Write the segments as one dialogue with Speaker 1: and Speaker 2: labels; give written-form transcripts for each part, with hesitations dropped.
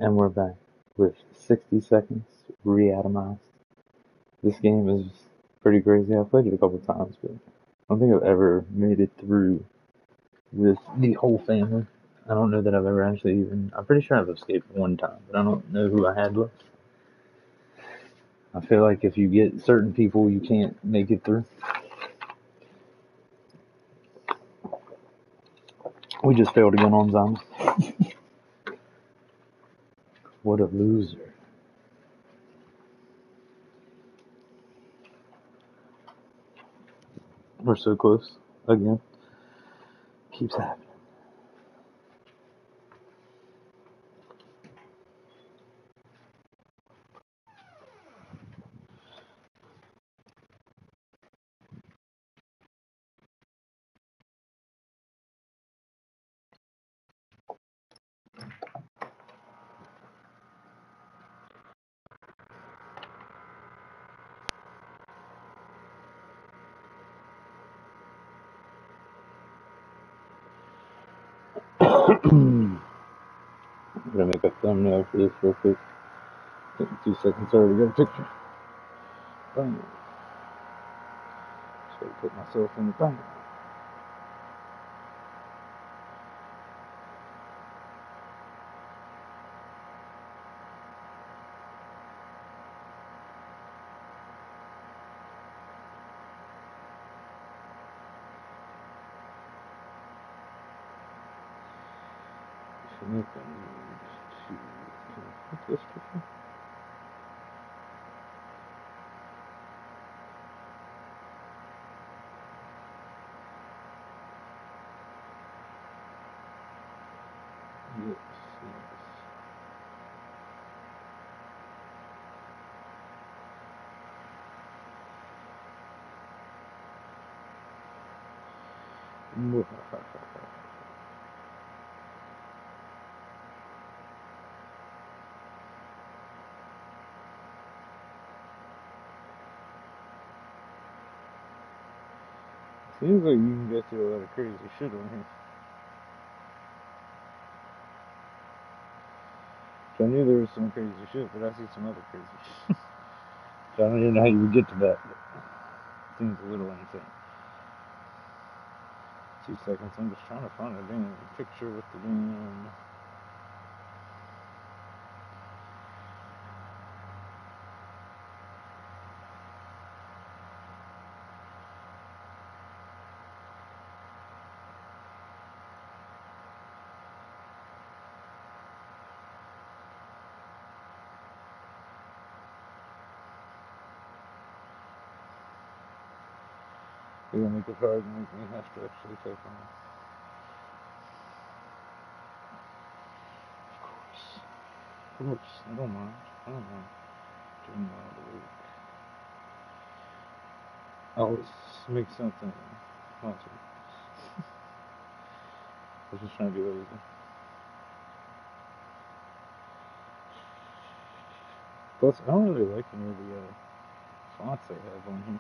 Speaker 1: And we're back with 60 seconds Reatomized. This game is pretty crazy. I've played it a couple times, but I don't think I've ever made it through with the whole family. I don't know that I've ever actually even. I'm pretty sure I've escaped one time, but I don't know who I had left. I feel like if you get certain people, you can't make it through. We just failed again on zombies. What a loser. We're so close. Again. Keeps happening. I'm gonna make a thumbnail for this real quick. Take 2 seconds. I already got a picture. Bang. Just gotta put myself in the bang. I think I need to. Can I put this picture? Yes, yes. Seems like you can go through a lot of crazy shit on here. So I knew there was some crazy shit, but I see some other crazy shit. So I don't even know how you would get to that, but it seems a little insane. 2 seconds, I'm just trying to find a damn picture with the damn. They're gonna make it hard and make me have to actually type on it. Of course, I don't mind. I don't mind doing all the work. I'll make something. Watch it. I was just trying to be lazy. Plus, I don't really like any of the fonts they have on here.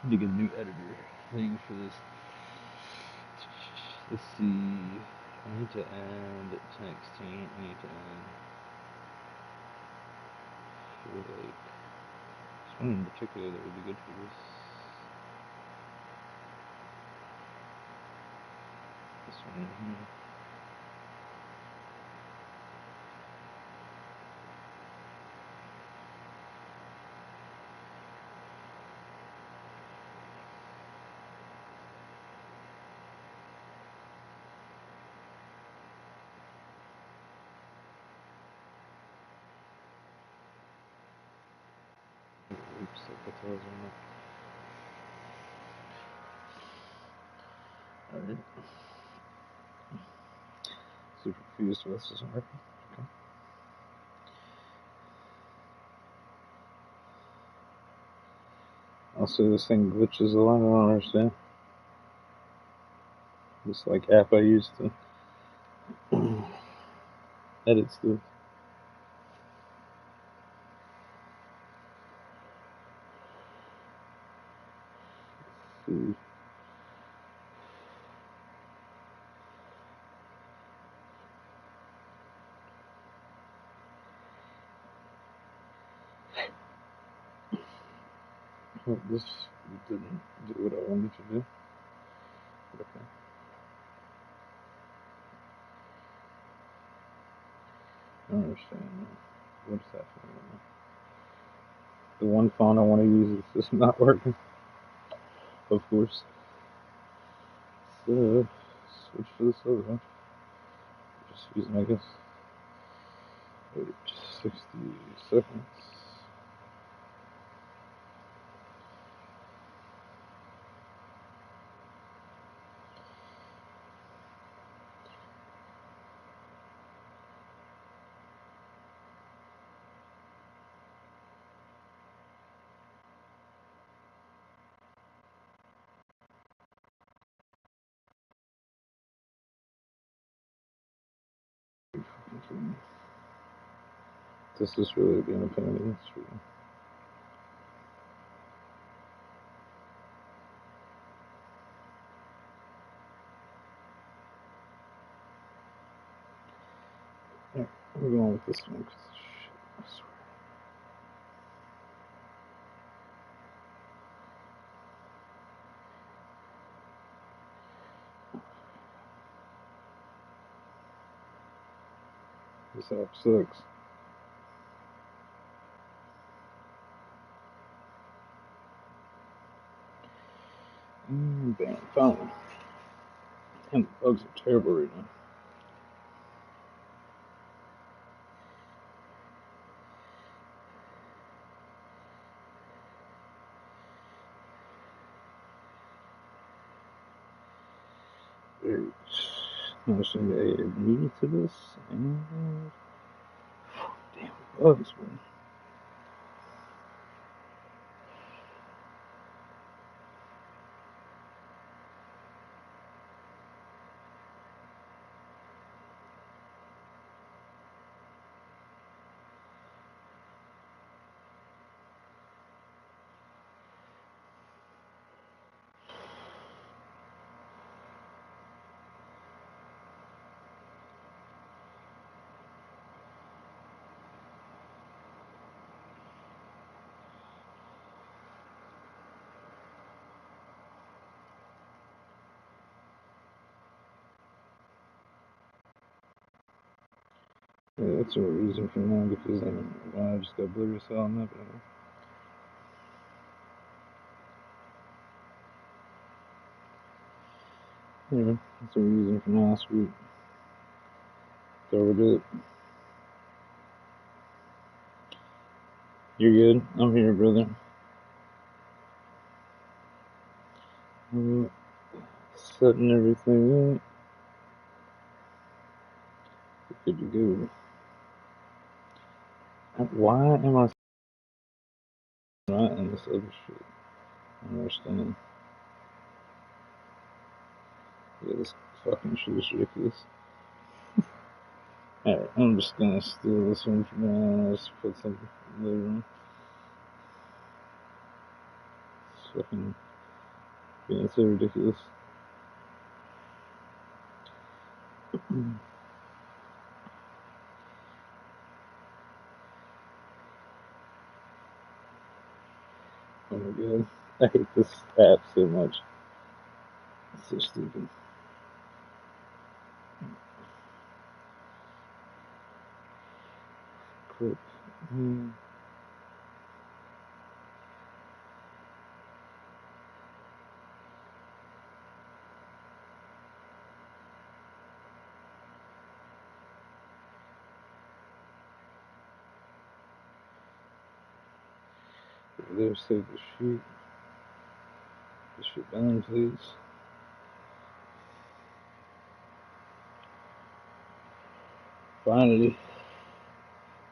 Speaker 1: I need to get a new editor thing for this. Let's see. I need to add texting. I need to add. I feel like there's one in particular that would be good for this. This one right here. Oops, I put those on there. Alright. Super confused why this isn't working. Okay. Also, this thing glitches a lot. I don't understand. This like app I use to edit stuff. Let's see. Well, this didn't do what I wanted to do. Okay. I don't understand. What's happening? The one font I want to use is just not working. Of course. So, switch to this other one. Just using, I guess, wait, 60 seconds. This is really being a pain in the street. Yeah, we're going with this one because shit, I swear. This app sucks. Bam, finally. And the bugs are terrible right now. Great. Now should I agree to this? And damn bugs, man. Yeah, that's a reason for now because I don't know why I just got blurry as hell on that, but anyway, that's a reason for now. Sweet. Throw it up. You're good. I'm here, brother. Setting everything up. Good to go. Why am I right in this other shit? I don't understand. Yeah, this fucking shit is ridiculous. Alright, I'm just gonna steal this one for now. Let's put something later on. It's fucking being so ridiculous. Oh my god. I hate this app so much. It's so stupid. Clip. There, save the sheet. The shit down, please. Finally.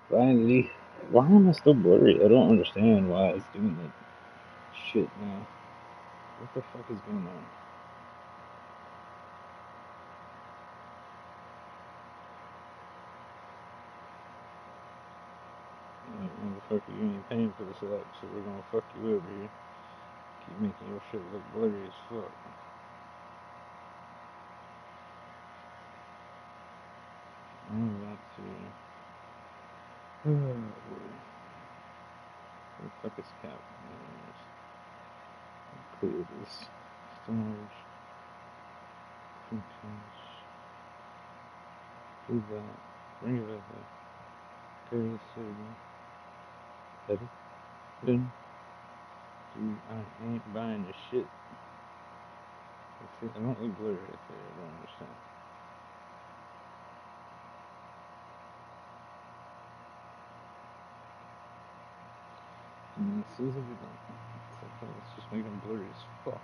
Speaker 1: Finally. Why am I still blurry? I don't understand why it's doing that shit now. What the fuck is going on? Motherfucker, you ain't paying for this app, so we're gonna fuck you over here. Keep making your shit look blurry as fuck. I'm about to. Oh boy. Where the fuck is Cap? Clear this. Storage. Contains. Do that. Bring it back up. Carry this through again. Heavy. Then. Dude, I ain't buying this shit. I don't look blurry right there. I don't understand. And this is a good one. It's okay. Let's just make them blurry as fuck.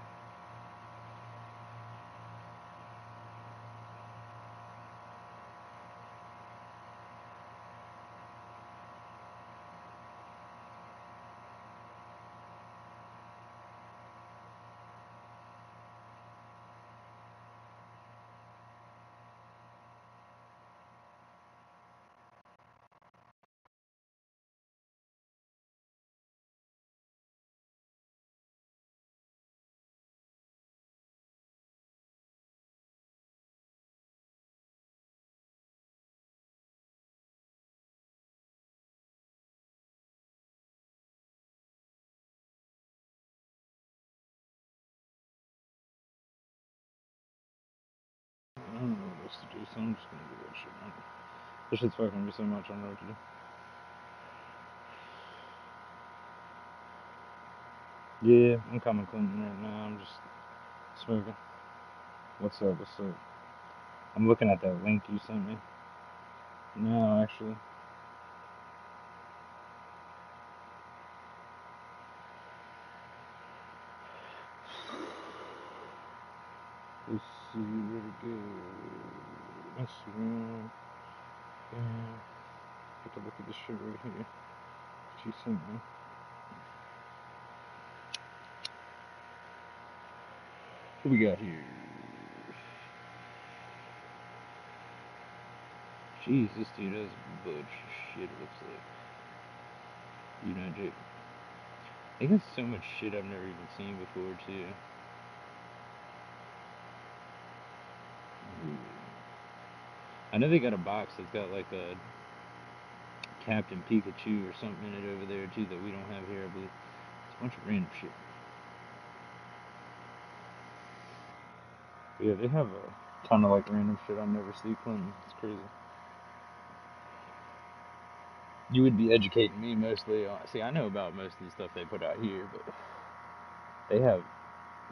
Speaker 1: I don't know what else to do, so I'm just gonna do that shit. This shit's fucking me so much, I don't know what to do. Yeah, I'm coming Clinton right now. I'm just smoking. What's up? What's up? I'm looking at that link you sent me. No, actually. Let's see where to go. Instagram. Yeah. Take a look at this shit right here. She sent me. What we got here? Jeez, this dude has a bunch of shit, it looks like. You know, Jake. They got so much shit I've never even seen before, too. I know they got a box that's got like a Captain Pikachu or something in it over there, too, that we don't have here, I believe. It's a bunch of random shit. But yeah, they have a ton of like random shit I never see, Clinton. It's crazy. You would be educating me mostly on. See, I know about most of the stuff they put out here, but they have.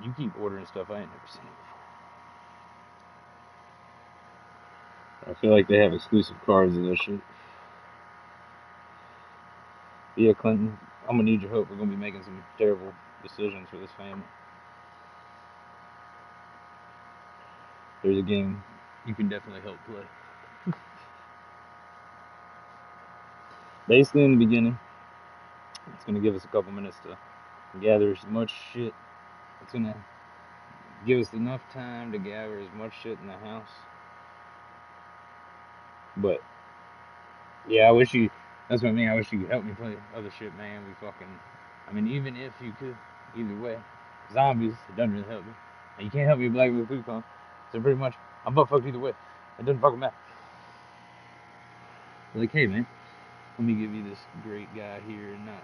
Speaker 1: You keep ordering stuff I ain't never seen before. I feel like they have exclusive cards of this shit. But yeah, Clinton, I'm gonna need your help. We're gonna be making some terrible decisions for this family. There's a game you can definitely help play. Basically, in the beginning, it's gonna give us a couple minutes to gather as much shit. It's gonna give us enough time to gather as much shit in the house. But yeah, I wish you. That's what I mean. I wish you could help me play other shit, man. We fucking. I mean, even if you could, either way, zombies it doesn't really help me. And you can't help me with Black Blue Coupon. So pretty much, I'm butt fucked either way. It doesn't fucking matter. Like, hey man, let me give you this great guy here and not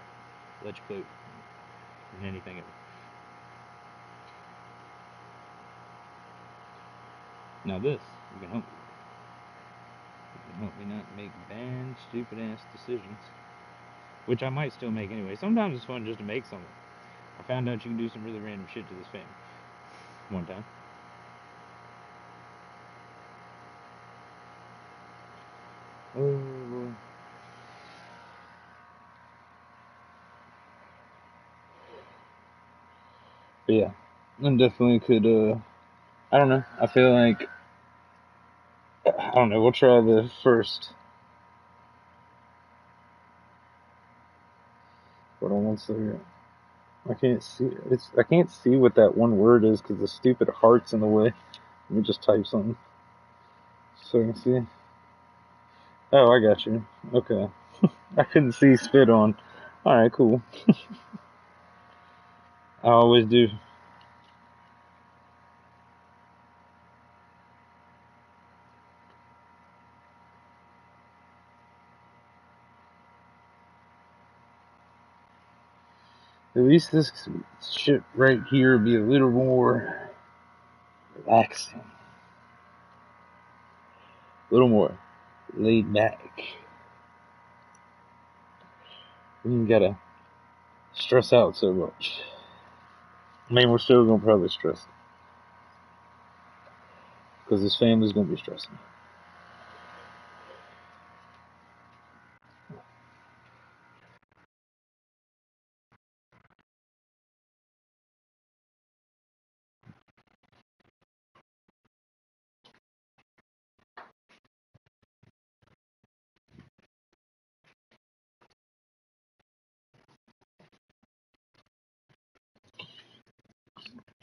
Speaker 1: let you play in anything else. Now this, you can help me. You can help me not make bad, stupid ass decisions, which I might still make anyway. Sometimes it's fun just to make something. I found out you can do some really random shit to this family one time. Oh boy. But yeah, I definitely could. I don't know. I feel like I don't know. We'll try the first. Hold on one second. I can't see. I can't see what that one word is because the stupid heart's in the way. Let me just type something so I can see. Oh, I got you. Okay. I couldn't see spit on. All right, cool. I always do. At least this shit right here would be a little more relaxing. A little more laid back. We ain't gotta stress out so much. I mean, we're still gonna probably stress it. Because his family's gonna be stressing.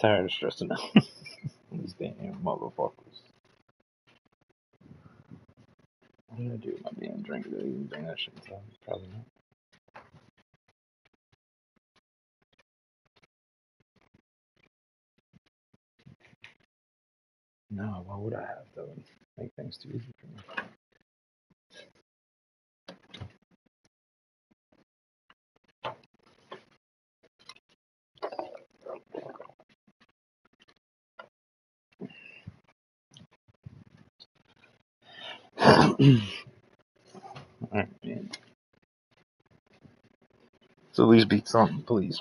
Speaker 1: Tired of stressing out. These damn motherfuckers. What did I do with my damn drink? Did I even bring that shit inside? Probably not. No, why would I have to make things too easy for me? Alright, man. So at least beat something, please.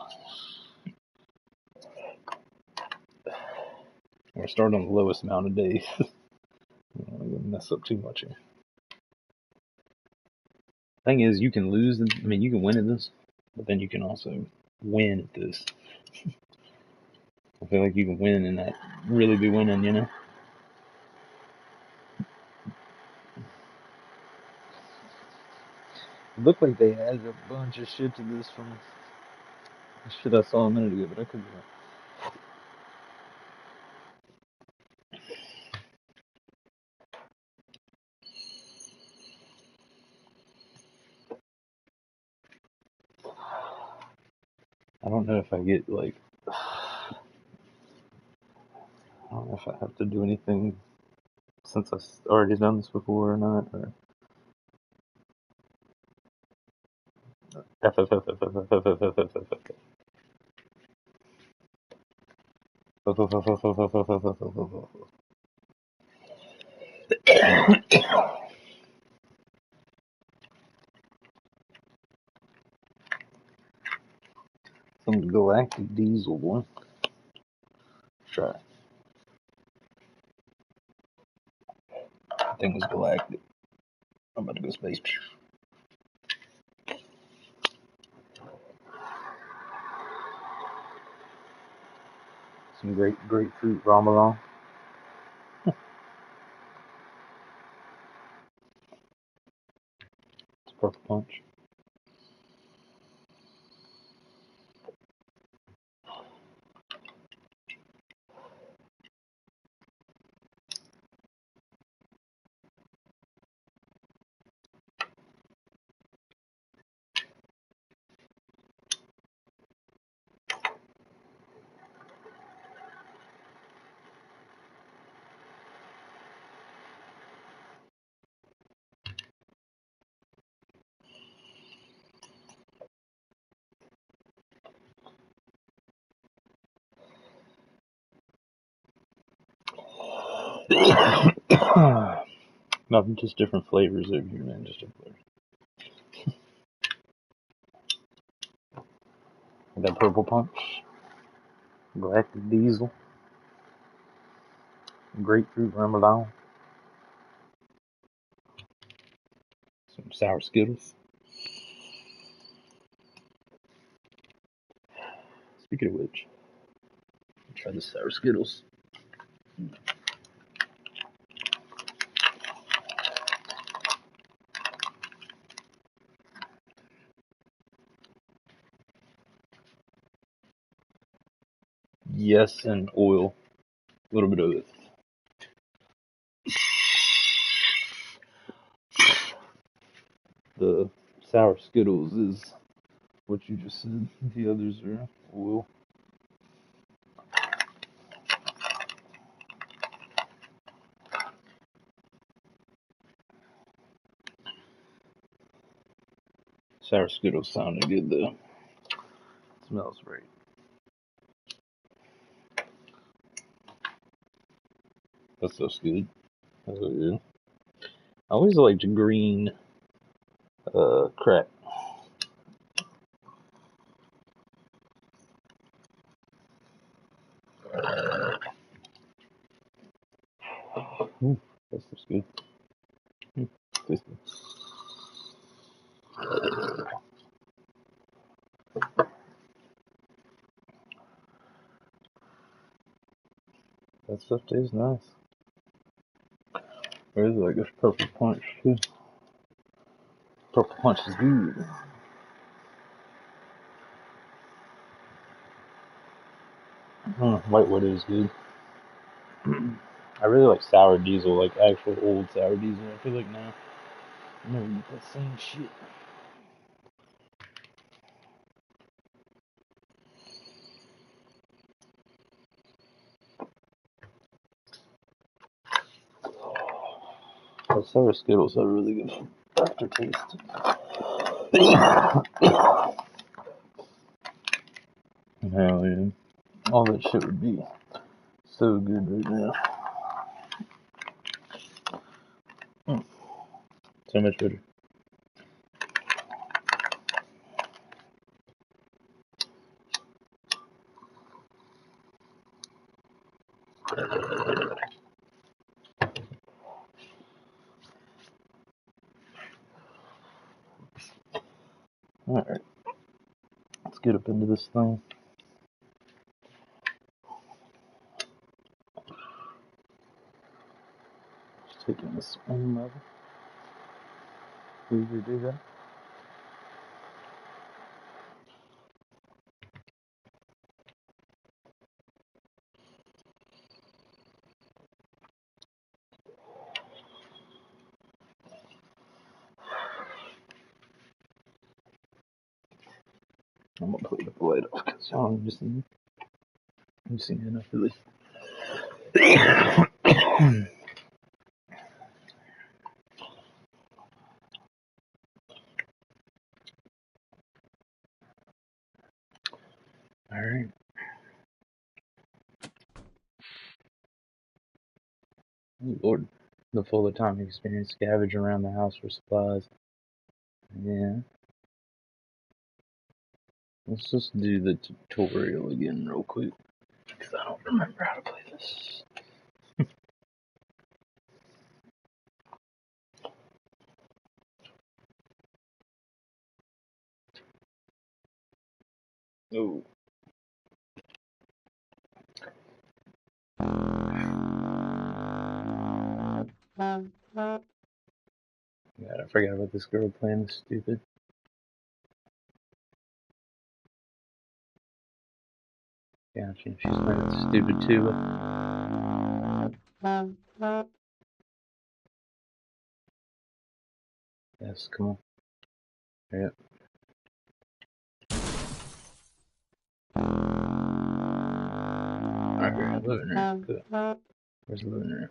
Speaker 1: We're starting on the lowest amount of days. I don't want to mess up too much here. Thing is, you can lose. I mean, you can win at this, but then you can also win at this. I feel like you can win and not really be winning, you know? It looked like they added a bunch of shit to this from the shit I saw a minute ago, but I could be wrong. I don't know if I get, like, I don't know if I have to do anything since I've already done this before or not, or... Some galactic diesel one. Try it. That thing was galactic. I'm about to go space. Some grapefruit ramelon. It's purple punch. Nothing, just different flavors over here, man. Just different flavors. That purple punch, galactic diesel, grapefruit ramelon, some sour Skittles. Speaking of which, try the sour Skittles. Yes, and oil, a little bit of it. The sour Skittles is what you just said. The others are oil. Sour Skittles sounded good though. smells right. That stuff's good. That's what it is. I always liked green crack. That stuff's good. Tasty. That stuff tastes nice. Or is it like this purple punch too? Purple punch is good. Whitewood is good. I really like sour diesel, like actual old sour diesel. I feel like now I never get that same shit. Those sour Skittles have really good aftertaste. Hell yeah. All that shit would be so good right now. So much better. Alright. Let's get up into this thing. Just taking this one level. Easier to do that. I'm gonna put the light off because y'all just seen you've seen enough of this. Alright. Oh Lord. The full time experience scavenge around the house for supplies. Yeah. Let's just do the tutorial again real quick. Because I don't remember how to play this. Oh. God, I forgot about this girl playing this stupid. Yeah, she's playing this stupid too. Yes, come on. Yep. Alright, we're in the living room. Good. Where's the living room?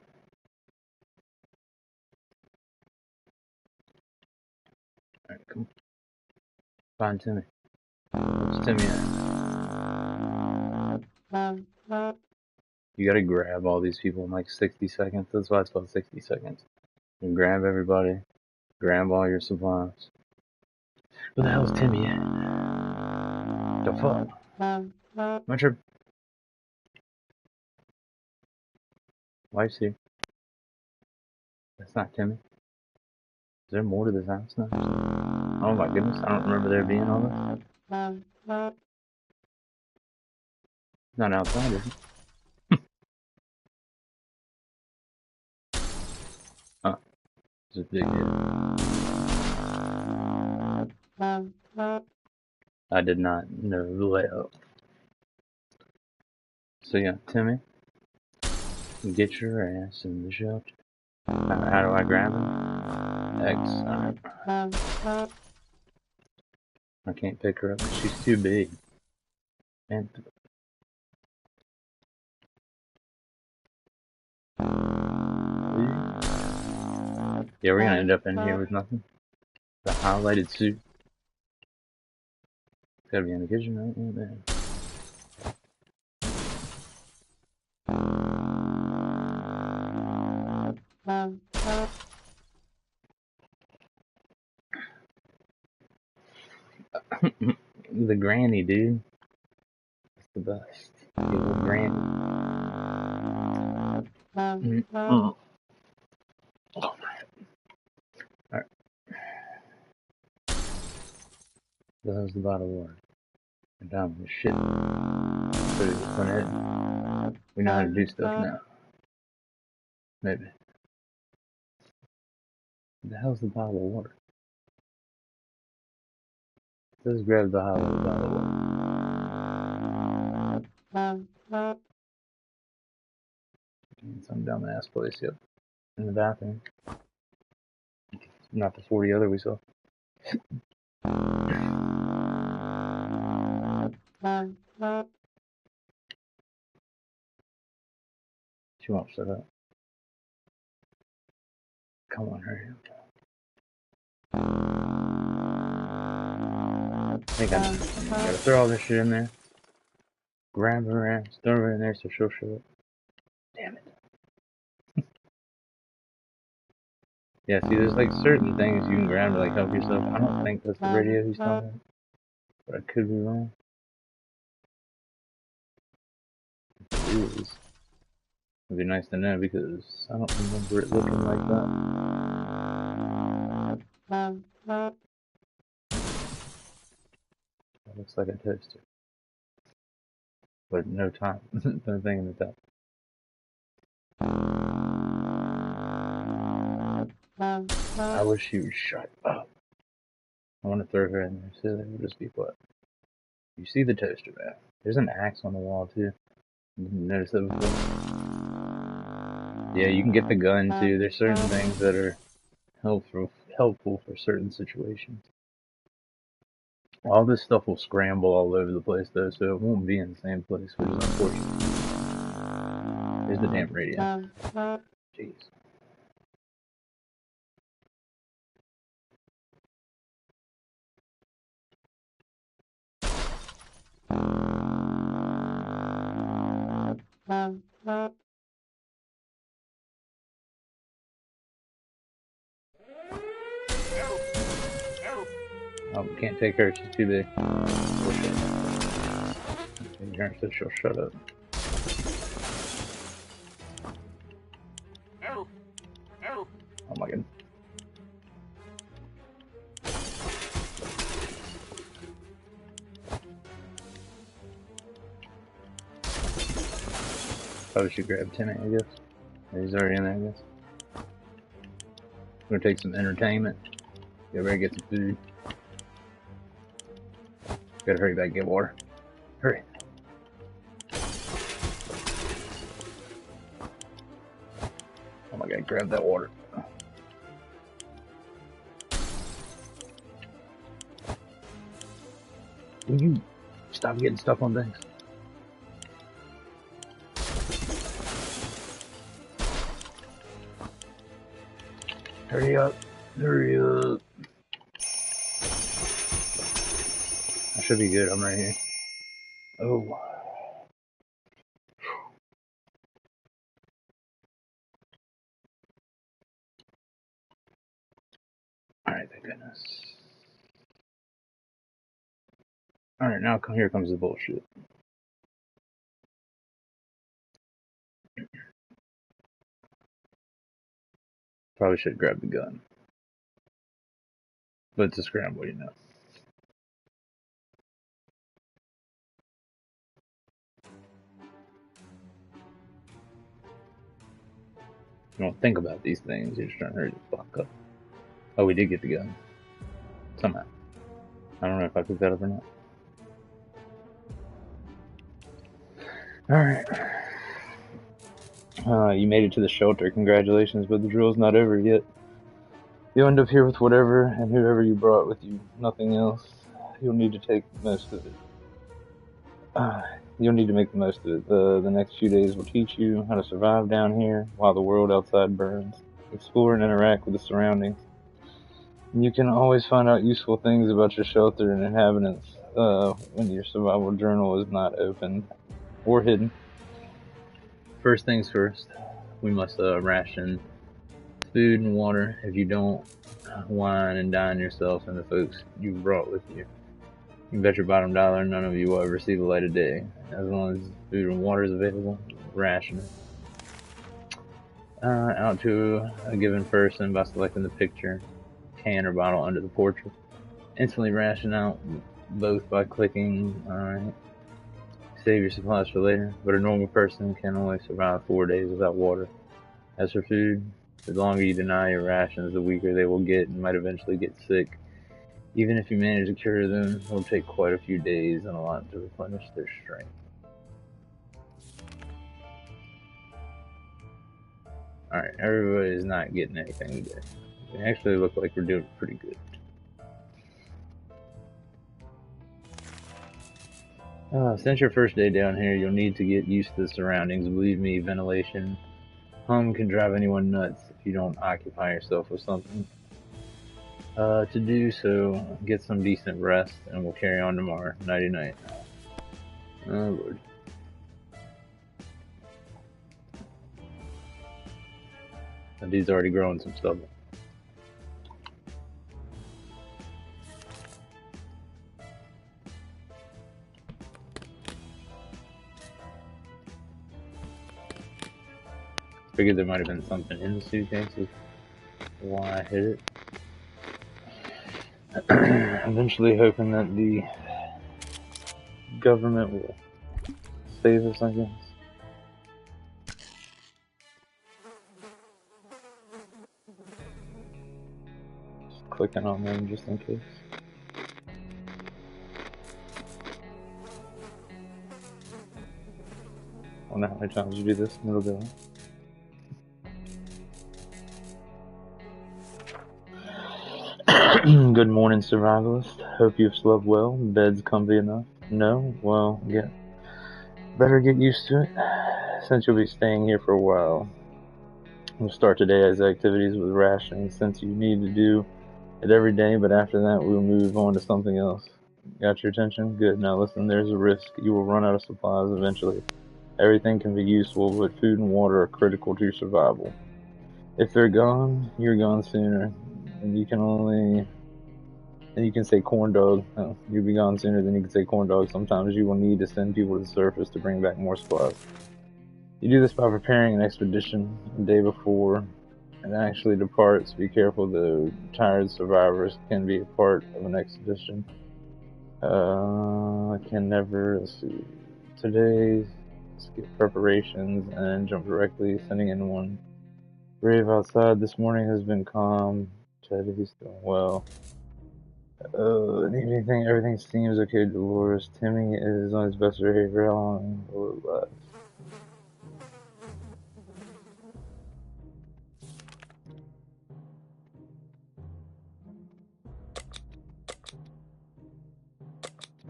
Speaker 1: Alright, come on. Find Timmy. Where's Timmy at? You gotta grab all these people in like 60 seconds. That's why it's called 60 seconds. You grab everybody. Grab all your supplies. Where the hell's Timmy at? The fuck? My trip. Wife's here. That's not Timmy. Is there more to this house now? Oh my goodness, I don't remember there being all this. Not outside, is it? Huh. It's a big hit. I did not know the layout. So yeah, Timmy, get your ass in the shelter. How do I grab him? X. Alright. I can't pick her up because she's too big. And yeah, we're gonna end up in here with nothing. The highlighted suit. Gotta be in the kitchen, right? Yeah, there. The granny, dude. It's the best. Good old granny. Oh, alright. That was the bottle of water. And down with shit. So we just went ahead. We know how to do stuff now. Maybe. What the hell's the bottle of water? Let's grab the bottle of water. Some dumbass place, yep. In the bathroom. Not the 40 other we saw. She won't shut up. Come on, hurry up. I think I gotta throw all this shit in there. Grab her ass, throw her in there so she'll shut up. Damn it. Yeah, see, there's like certain things you can grab to like help yourself. I don't think that's the radio he's talking about, but I could be wrong. If it is, it'd be nice to know because I don't remember it looking like that. That looks like a toaster. But no time. No thing in the top. I wish she would shut up. I want to throw her in there so they would just be quiet. You see the toaster, man. There's an axe on the wall, too. Didn't notice that before. Yeah, you can get the gun, too. There's certain things that are helpful for certain situations. All this stuff will scramble all over the place, though, so it won't be in the same place, which is unfortunate. There's the damn radio. Jeez. Oh, we can't take her, she's too big. Take her so she'll shut up. Oh my god. Probably should grab Timmy, I guess. He's already in there, I guess. We're gonna take some entertainment. Get ready to get some food. Gotta hurry back and get water. Hurry. Oh my god, grab that water. Will you stop getting stuck on things? Hurry up. Hurry up. I should be good. I'm right here. Oh. Alright, thank goodness. Alright, now here comes the bullshit. Probably should grab the gun. But it's a scramble, you know. You don't think about these things, you're just trying to hurry the fuck up. Oh, we did get the gun. Somehow. I don't know if I picked that up or not. Alright. You made it to the shelter. Congratulations, but the drill's not over yet. You'll end up here with whatever and whoever you brought with you. Nothing else. You'll need to take most of it. You'll need to make the most of it. The next few days will teach you how to survive down here while the world outside burns. Explore and interact with the surroundings. You can always find out useful things about your shelter and inhabitants. when your survival journal is not open or hidden. First things first, we must ration food and water. If you don't, wine and dine yourself and the folks you brought with you. You bet your bottom dollar none of you will ever see the light of day. As long as food and water is available, ration it. Out to a given person by selecting the picture, can or bottle under the portrait. Instantly ration out both by clicking save your supplies for later, but a normal person can only survive 4 days without water. As for food, the longer you deny your rations, the weaker they will get and might eventually get sick. Even if you manage to cure them, it will take quite a few days and a lot to replenish their strength. Alright, everybody's not getting anything today. We actually look like we're doing pretty good. Since your first day down here, you'll need to get used to the surroundings. Believe me, ventilation hum can drive anyone nuts if you don't occupy yourself with something. To do so, get some decent rest, and we'll carry on tomorrow. Nighty night. Oh Lord. That dude's already growing some stubble. Figured there might have been something in the suitcases. Why I hit it. Eventually hoping that the government will save us, I guess. Just clicking on them just in case. I wonder how many times you do this and it'll go on. Good morning, survivalist. Hope you've slept well. Bed's comfy enough. No? Well, yeah. Better get used to it, since you'll be staying here for a while. We'll start today's activities with rationing, since you need to do it every day, but after that we'll move on to something else. Got your attention? Good. Now listen, there's a risk. You will run out of supplies eventually. Everything can be useful, but food and water are critical to your survival. If they're gone, you're gone sooner. And you can say corn dog. Oh, you'll be gone sooner than you can say corn dog. Sometimes you will need to send people to the surface to bring back more supplies. You do this by preparing an expedition the day before and actually departs. Be careful though, tired survivors can be a part of an expedition. I can never, let's see, today, skip preparations and jump directly, sending in one. Brave outside this morning has been calm. Teddy's doing well. Everything seems okay, Dolores. Timmy is on his best behavior. How long will it last?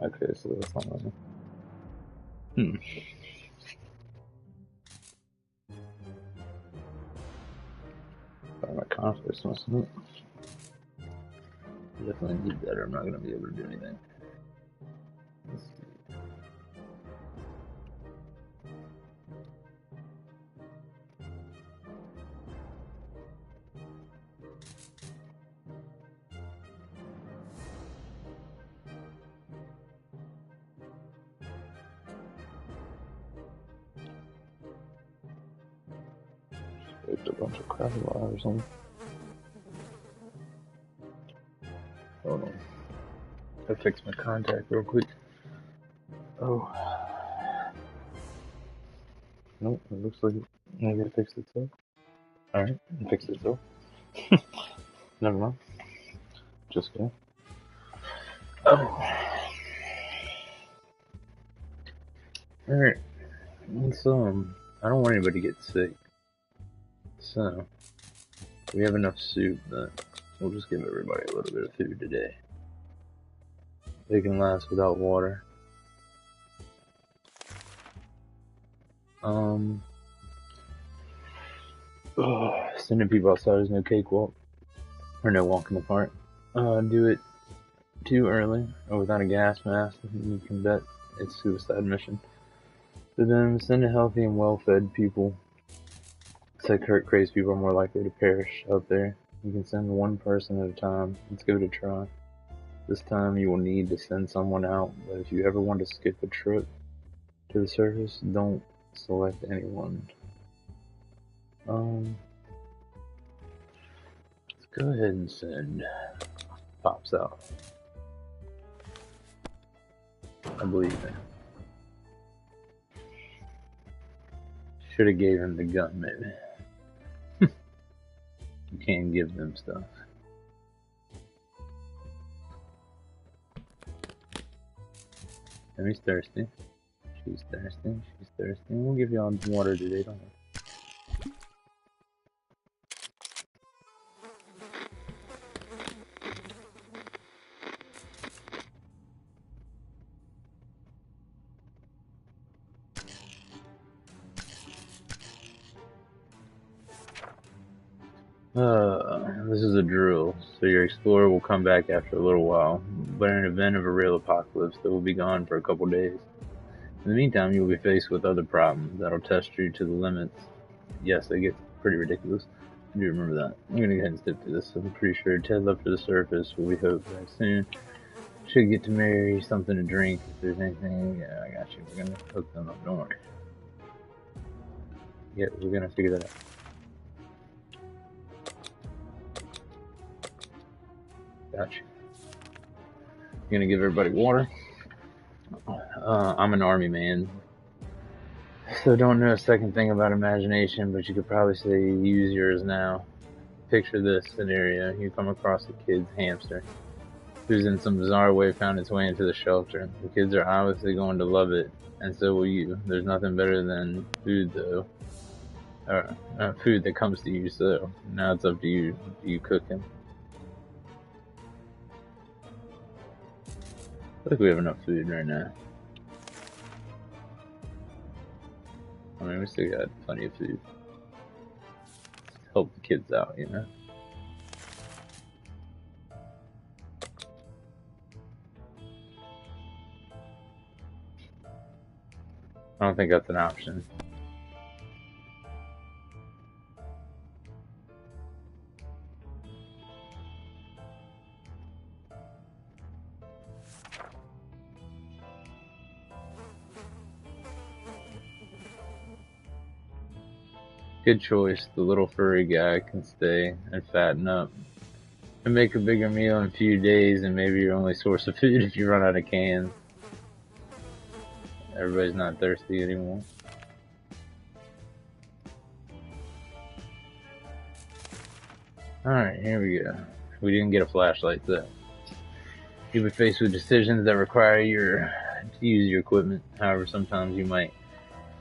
Speaker 1: Okay, so that's not mine. My conflicts must have. Definitely need that or I'm not going to be able to do anything. Let's see. Picked a bunch of crap or something. Hold on. I'll fix my contact real quick. Oh. Nope, it looks like maybe it fixed itself. Alright, it fixed itself. Never mind. Just kidding. Oh. Alright. So, I don't want anybody to get sick. So, we have enough soup that we'll just give everybody a little bit of food today. They can last without water. Sending people outside is no cakewalk. Or no walk in the park. Do it too early or without a gas mask, you can bet it's suicide mission. For them, send a healthy and well-fed people. Said crazed people are more likely to perish out there. You can send one person at a time. Let's give it a try. This time you will need to send someone out, but if you ever want to skip a trip to the surface, don't select anyone. Let's go ahead and send. Pops out. I believe it. Should have gave him the gun, maybe. You can't give them stuff. Emmy's thirsty. She's thirsty. She's thirsty. We'll give y'all water today, don't we? This is a drill, so your explorer will come back after a little while, but in the event of a real apocalypse, they will be gone for a couple days. In the meantime, you will be faced with other problems that'll test you to the limits. Yes, they get pretty ridiculous. I do remember that. I'm gonna go ahead and skip through this. I'm pretty sure Ted left for the surface, but we hope very soon. Should get to Mary something to drink if there's anything. Yeah, I got you. We're gonna hook them up, don't worry. Yeah, we're gonna figure that out. Gotcha. Gonna give everybody water. I'm an army man, so don't know a second thing about imagination, but you could probably say use yours now. Picture this scenario. You come across a kid's hamster who's in some bizarre way found its way into the shelter. The kids are obviously going to love it, and so will you. There's nothing better than food, though. Food that comes to you, so now it's up to you. Do you cook him? I think we have enough food right now. I mean, we still got plenty of food. Help the kids out, you know? I don't think that's an option. Good choice. The little furry guy can stay and fatten up. And make a bigger meal in a few days, and maybe your only source of food if you run out of cans. Everybody's not thirsty anymore. Alright, here we go. We didn't get a flashlight though. You'll be faced with decisions that require you to use your equipment. However, sometimes you might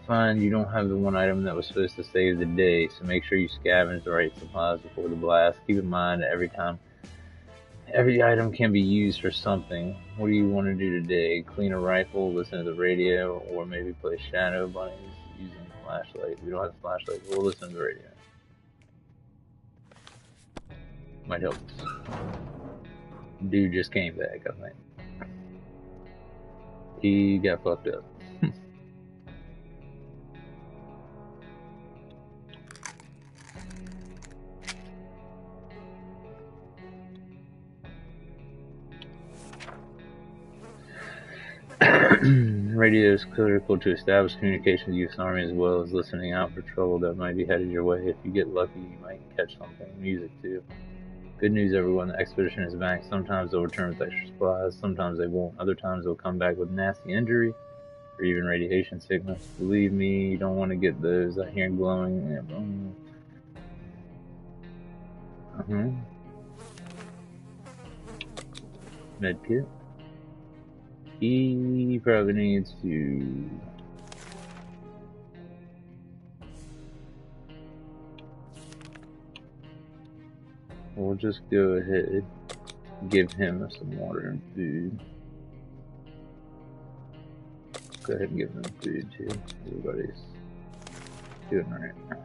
Speaker 1: find you don't have the one item that was supposed to save the day, so make sure you scavenge the right supplies before the blast. Keep in mind that every item can be used for something. What do you want to do today? Clean a rifle, listen to the radio, or maybe play Shadow Bunnies using a flashlight? We don't have a flashlight, but we'll listen to the radio. Might help us. Dude just came back, I think. He got fucked up. Radio is critical to establish communication with the U.S. Army as well as listening out for trouble that might be headed your way. If you get lucky, you might catch something. Music, too. Good news, everyone. The expedition is back. Sometimes they'll return with extra supplies. Sometimes they won't. Other times they'll come back with nasty injury or even radiation sickness. Believe me, you don't want to get those. I hear glowing. Medkit. He probably needs to... We'll just go ahead and give him some water and food. Go ahead and give them food too. Everybody's doing right.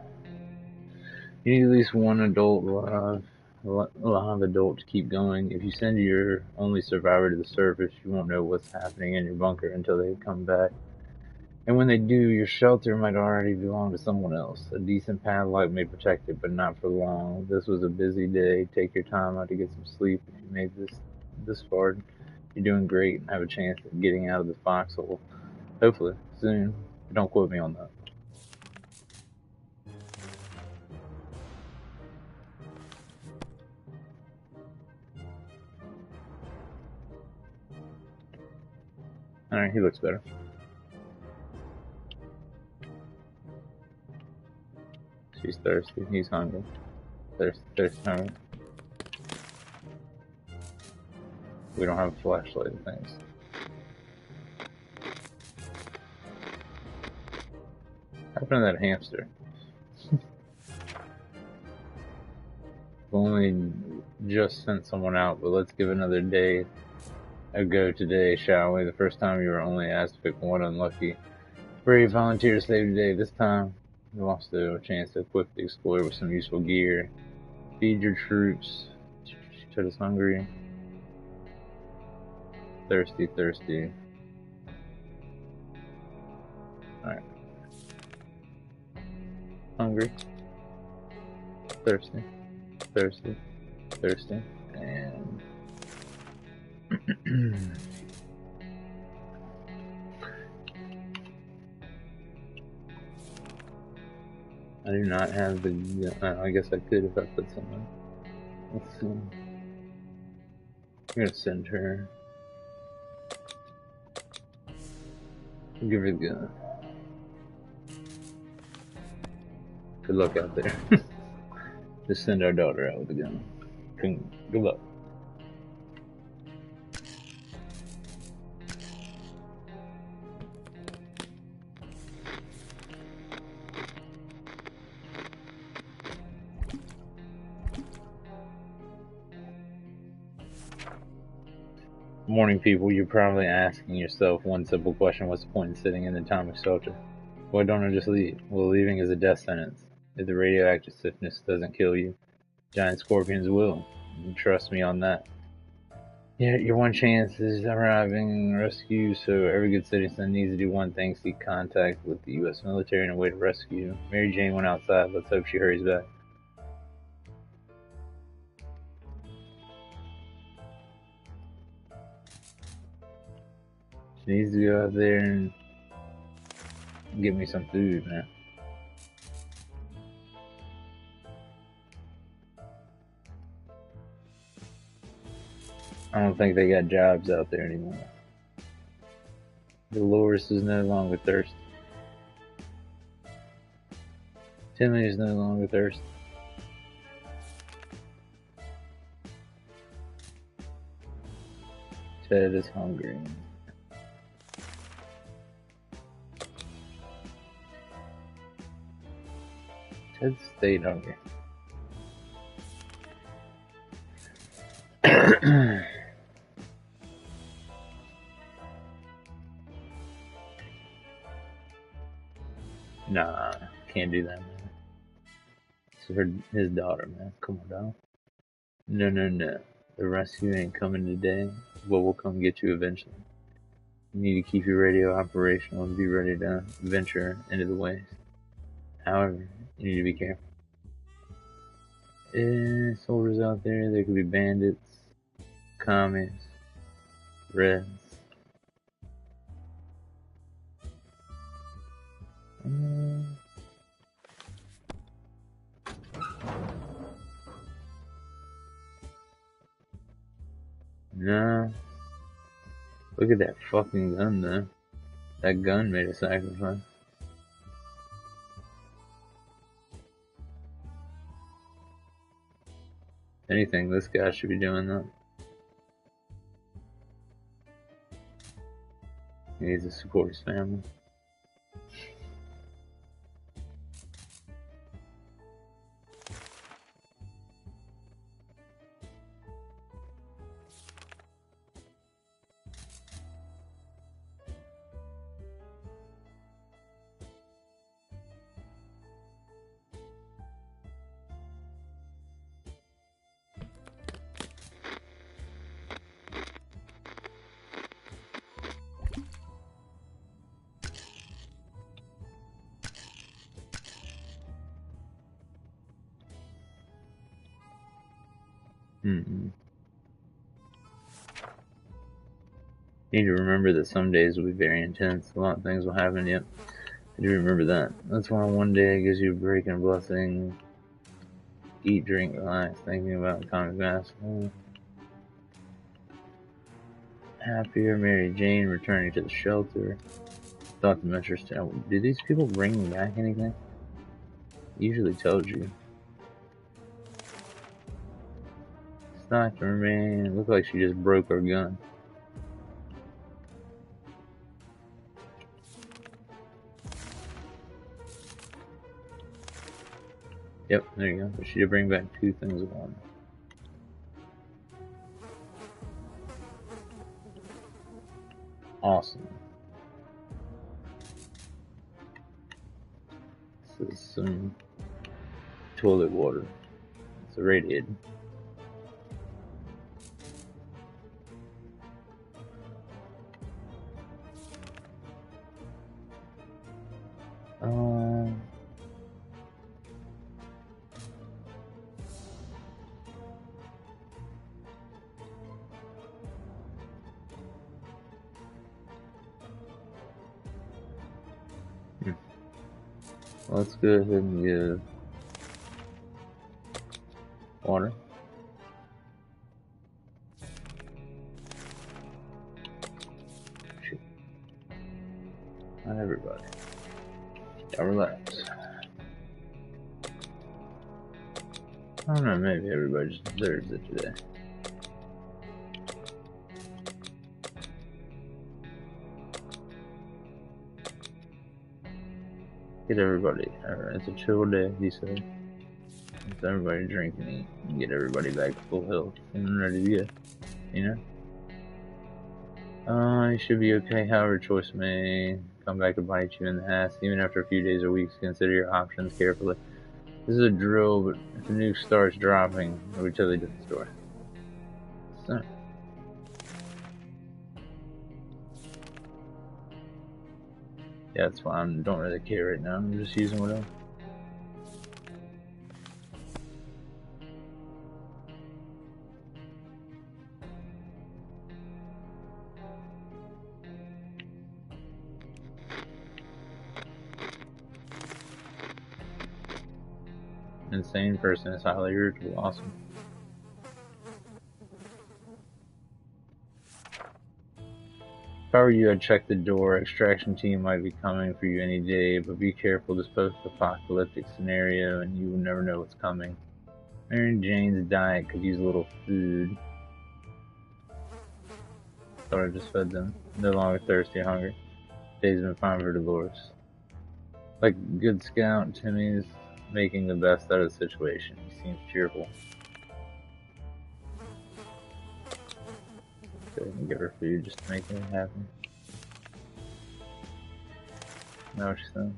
Speaker 1: You need at least one adult alive. A lot of adults keep going. If you send your only survivor to the surface, you won't know what's happening in your bunker until they come back. And when they do, your shelter might already belong to someone else. A decent padlock may protect it, but not for long. This was a busy day. Take your time out to get some sleep. If you made this far, you're doing great and have a chance at getting out of the foxhole. Hopefully, soon. But don't quote me on that. Alright, he looks better. She's thirsty. He's hungry. Thirsty, hungry. We don't have a flashlight and things. What happened to that hamster? We've only just sent someone out, but let's give another day a go today, shall we? The first time you were only asked to pick one unlucky. Brave volunteer to save the day. This time, you lost a chance to equip the explorer with some useful gear. Feed your troops. Shut us hungry. Thirsty. Alright. Hungry. Thirsty. And I do not have the. I guess I could if I put something. Let's see. I'm gonna send her. I'll give her the gun. Good luck out there. Just send our daughter out with a gun. Good luck. Morning, people. You're probably asking yourself one simple question: what's the point in sitting in the atomic shelter? Why don't I just leave? Well, leaving is a death sentence. If the radioactive stiffness doesn't kill you, giant scorpions will. Trust me on that. Yeah, your one chance is arriving rescue, so every good citizen needs to do one thing: seek contact with the U.S. military and await a rescue. Mary Jane went outside. Let's hope she hurries back. She needs to go out there and get me some food, man. I don't think they got jobs out there anymore. Dolores is no longer thirsty. Timmy is no longer thirsty. Ted is hungry. Ted stayed hungry. Nah, can't do that, man. It's his daughter, man. Come on, dog. No. The rescue ain't coming today, but we'll come get you eventually. You need to keep your radio operational and be ready to venture into the waste. However, you need to be careful. Soldiers out there, there could be bandits, commies, reds. No. Look at that fucking gun, though. That gun made a sacrifice. Anything, this guy should be doing that. He needs to support his family. Mm-mm. You need to remember that some days will be very intense. A lot of things will happen. Yep, I do remember that. That's why one day gives you a break and a blessing. Eat, drink, relax, thinking about comic mask. Happier, Mary Jane returning to the shelter. Thought the interesting. Did these people bring back anything? Usually tells you. Sniped remain. It looked like she just broke her gun. Yep, there you go. But she did bring back 2 things of one. Awesome. This is some toilet water. It's irradiated. Let's go ahead and give water. Shoot. Not everybody. Now relax. I don't know, maybe everybody just deserves it today. Get everybody. Alright, it's a chill day, he said. It's everybody drink and eat and get everybody back to full health and ready to go. You know? You should be okay, however choice may come back to bite you in the ass. Even after a few days or weeks, consider your options carefully. This is a drill, but if the nuke starts dropping, it'll be a totally different story. So. Yeah, that's fine. I don't really care right now. I'm just using whatever. Insane person is highly irritable. Awesome. If I were you, I'd check the door. Extraction team might be coming for you any day, but be careful. This post-apocalyptic scenario, and you will never know what's coming. Mary Jane's diet could use a little food. Thought I just fed them. No longer thirsty or hungry. Day's been fine for Dolores. Like good scout, Timmy's making the best out of the situation. He seems cheerful. Go ahead and give her food just to make it happy. Now what she's saying.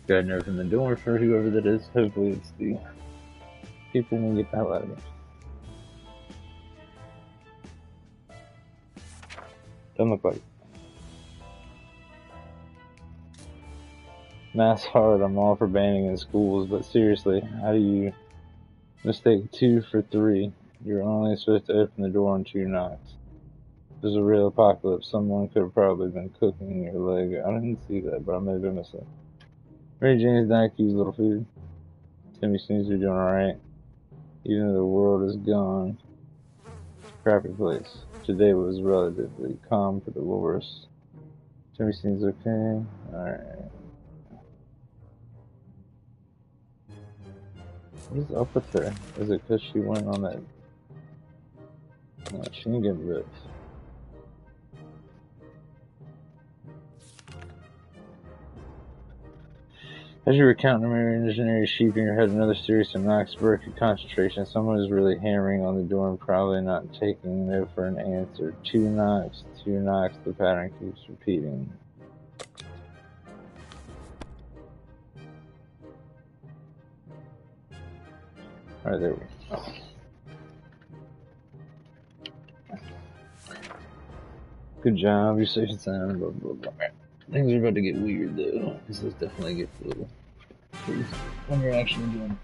Speaker 1: Go ahead and open the door for whoever that is. Hopefully it's the people when we get the hell out of here. Doesn't look like it. Math's hard. I'm all for banning in schools, but seriously, how do you mistake 2 for 3? You're only supposed to open the door on 2 knocks. If there's a real apocalypse, someone could have probably been cooking your leg. I didn't see that, but I may have been missing. Mary Jane's diet could use a little food. Timmy seems to be doing alright. Even though the world is gone. Crappy place. Today was relatively calm for Dolores. Timmy seems okay. Alright. What is up with her? Is it because she went on that? No, she didn't get ripped. As you were counting the imaginary sheep in your head, another series of knocks broke your concentration. Someone is really hammering on the door and probably not taking no for an answer. 2 knocks, 2 knocks, the pattern keeps repeating. Alright, there we go. Good job, you're safe and sound, blah blah blah. Things are about to get weird though. This definitely gets a little crazy when you're actually doing it.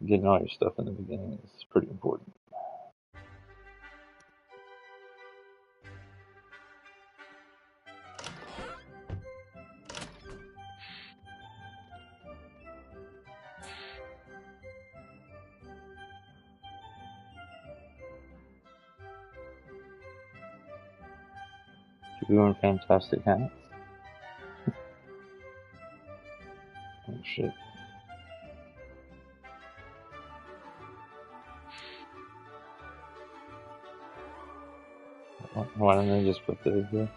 Speaker 1: Getting all your stuff in the beginning is pretty important. You're doing fantastic hats. Oh shit. Why don't I just put those there?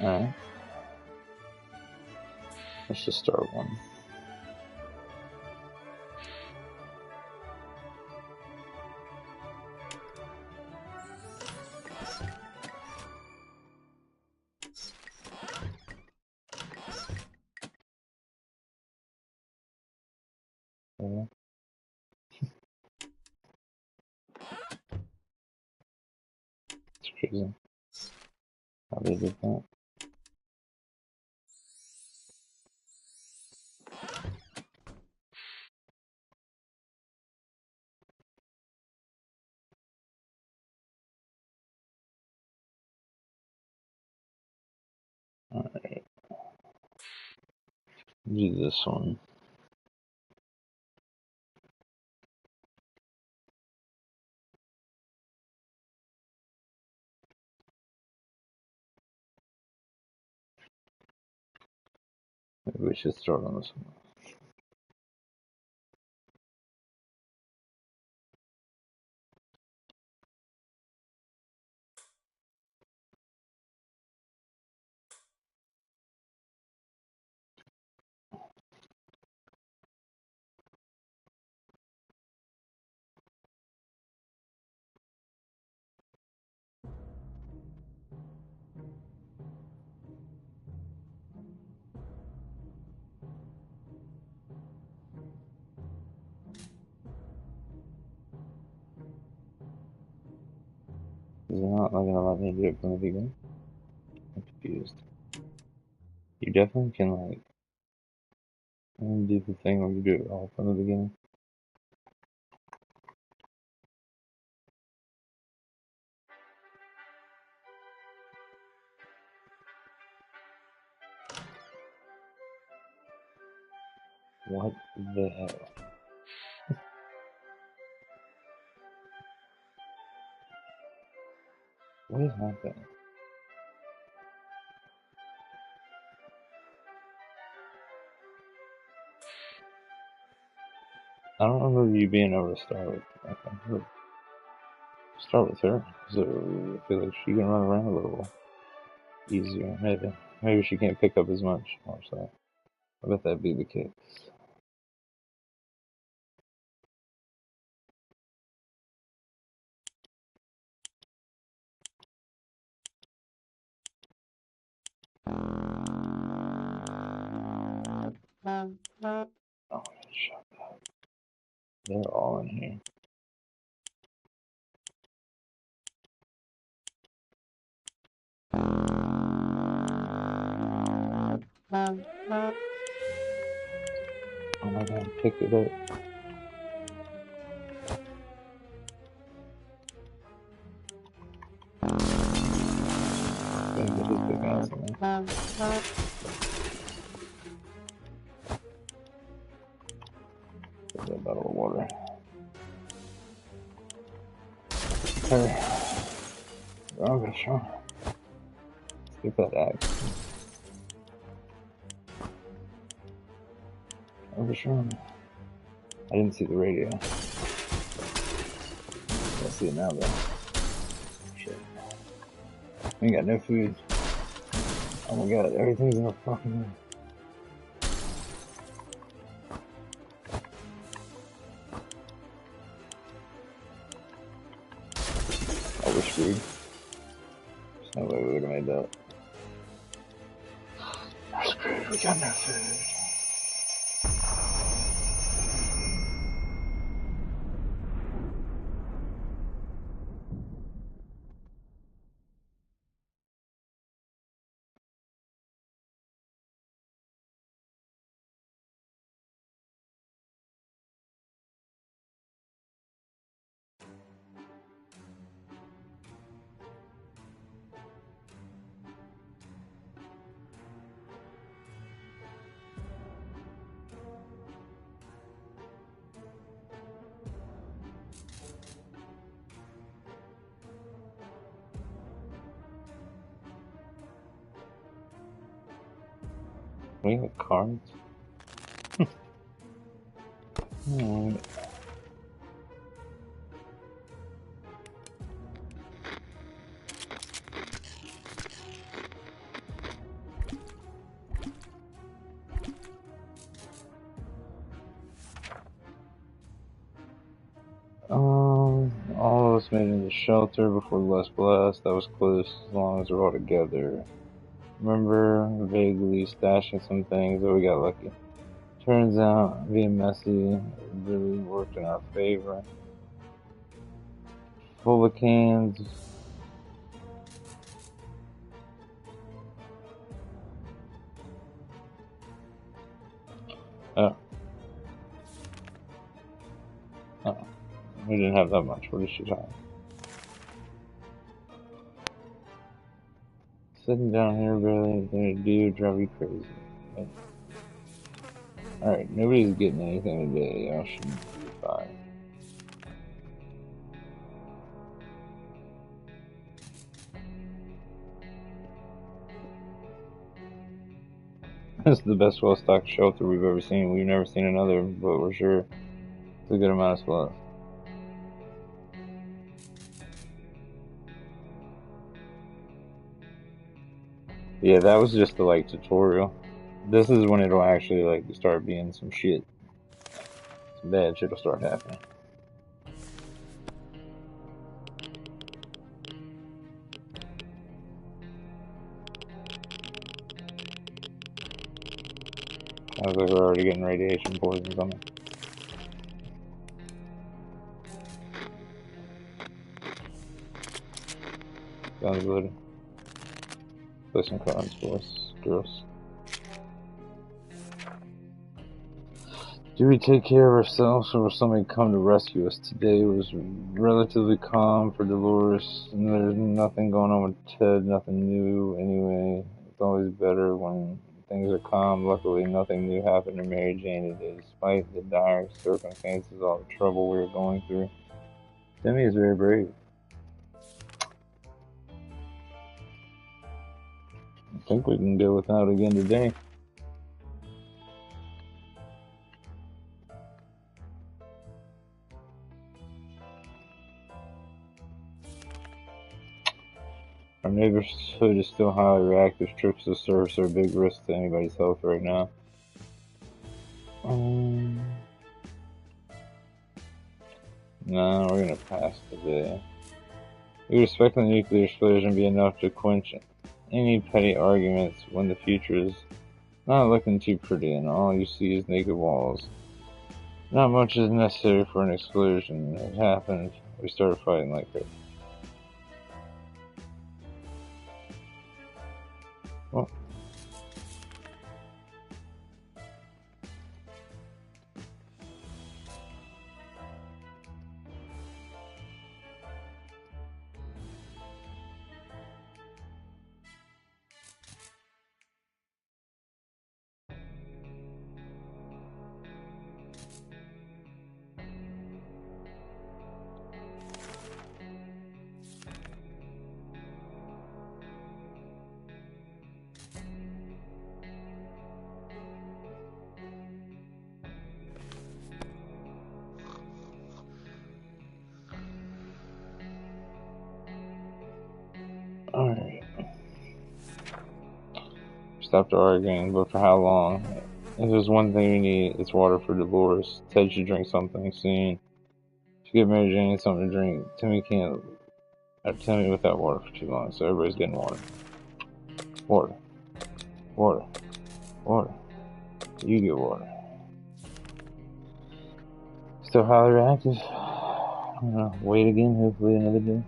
Speaker 1: Alright. Let's just start one. Yeah. It's crazy how they did that. Alright. Do this one. Maybe we should start on this one. Is it not gonna let me do it from the beginning? I'm confused. You definitely can like do the thing where you do it all from the beginning. What the hell? What is happening? I don't remember you being able to start with. Okay, start with her, so I feel like she can run around a little easier. Maybe she can't pick up as much. Watch that. I bet that'd be the case. Oh, shut up. They're all in here. Oh my god, pick it up. Gotta get his big ass in there. Get that bottle of water. Hey. Okay, sure. Let's get that axe. Okay, sure. I didn't see the radio. I see it now though. Shit. We got no food. Oh my god, everything's in a fucking mess. Oh, we're screwed. There's no way we would have made that. We're screwed, we got no food. We have cards? Alright. All of us made it in the shelter before the last blast. That was close as long as we're all together. Remember vaguely stashing some things, but we got lucky. Turns out being messy really worked in our favor. Full of cans. Oh. Oh. We didn't have that much. What is she talking? Sitting down here barely anything to do drive you crazy. Alright, nobody's getting anything today. Y'all should be fine. This is the best well-stocked shelter we've ever seen. We've never seen another, but we're sure it's a good amount of supplies. Yeah, that was just the tutorial. This is when it'll actually start being some shit. Some bad shit'll start happening. Sounds like we're already getting radiation poison coming. Sounds good. Play some cards for us, girls. Do we take care of ourselves or will somebody come to rescue us? Today was relatively calm for Dolores, and there's nothing going on with Ted, nothing new anyway. It's always better when things are calm. Luckily, nothing new happened to Mary Jane today, despite the dire circumstances, all the trouble we were going through. Demi is very brave. I think we can go without again today. Our neighborhood is still highly reactive. Trips to service are a big risk to anybody's health right now. No, we're gonna pass today. We expect the nuclear explosion to be enough to quench any petty arguments when the future is not looking too pretty and all you see is naked walls. Not much is necessary for an explosion. It happened. We started fighting like crazy. Well, stopped arguing, but for how long? If there's one thing we need, it's water for Dolores. Ted should drink something soon. To give Mary Jane something to drink, Timmy can't. Timmy without water for too long, so everybody's getting water. Water. Water. Water. You get water. Still highly reactive. I don't know. Wait again, hopefully another day.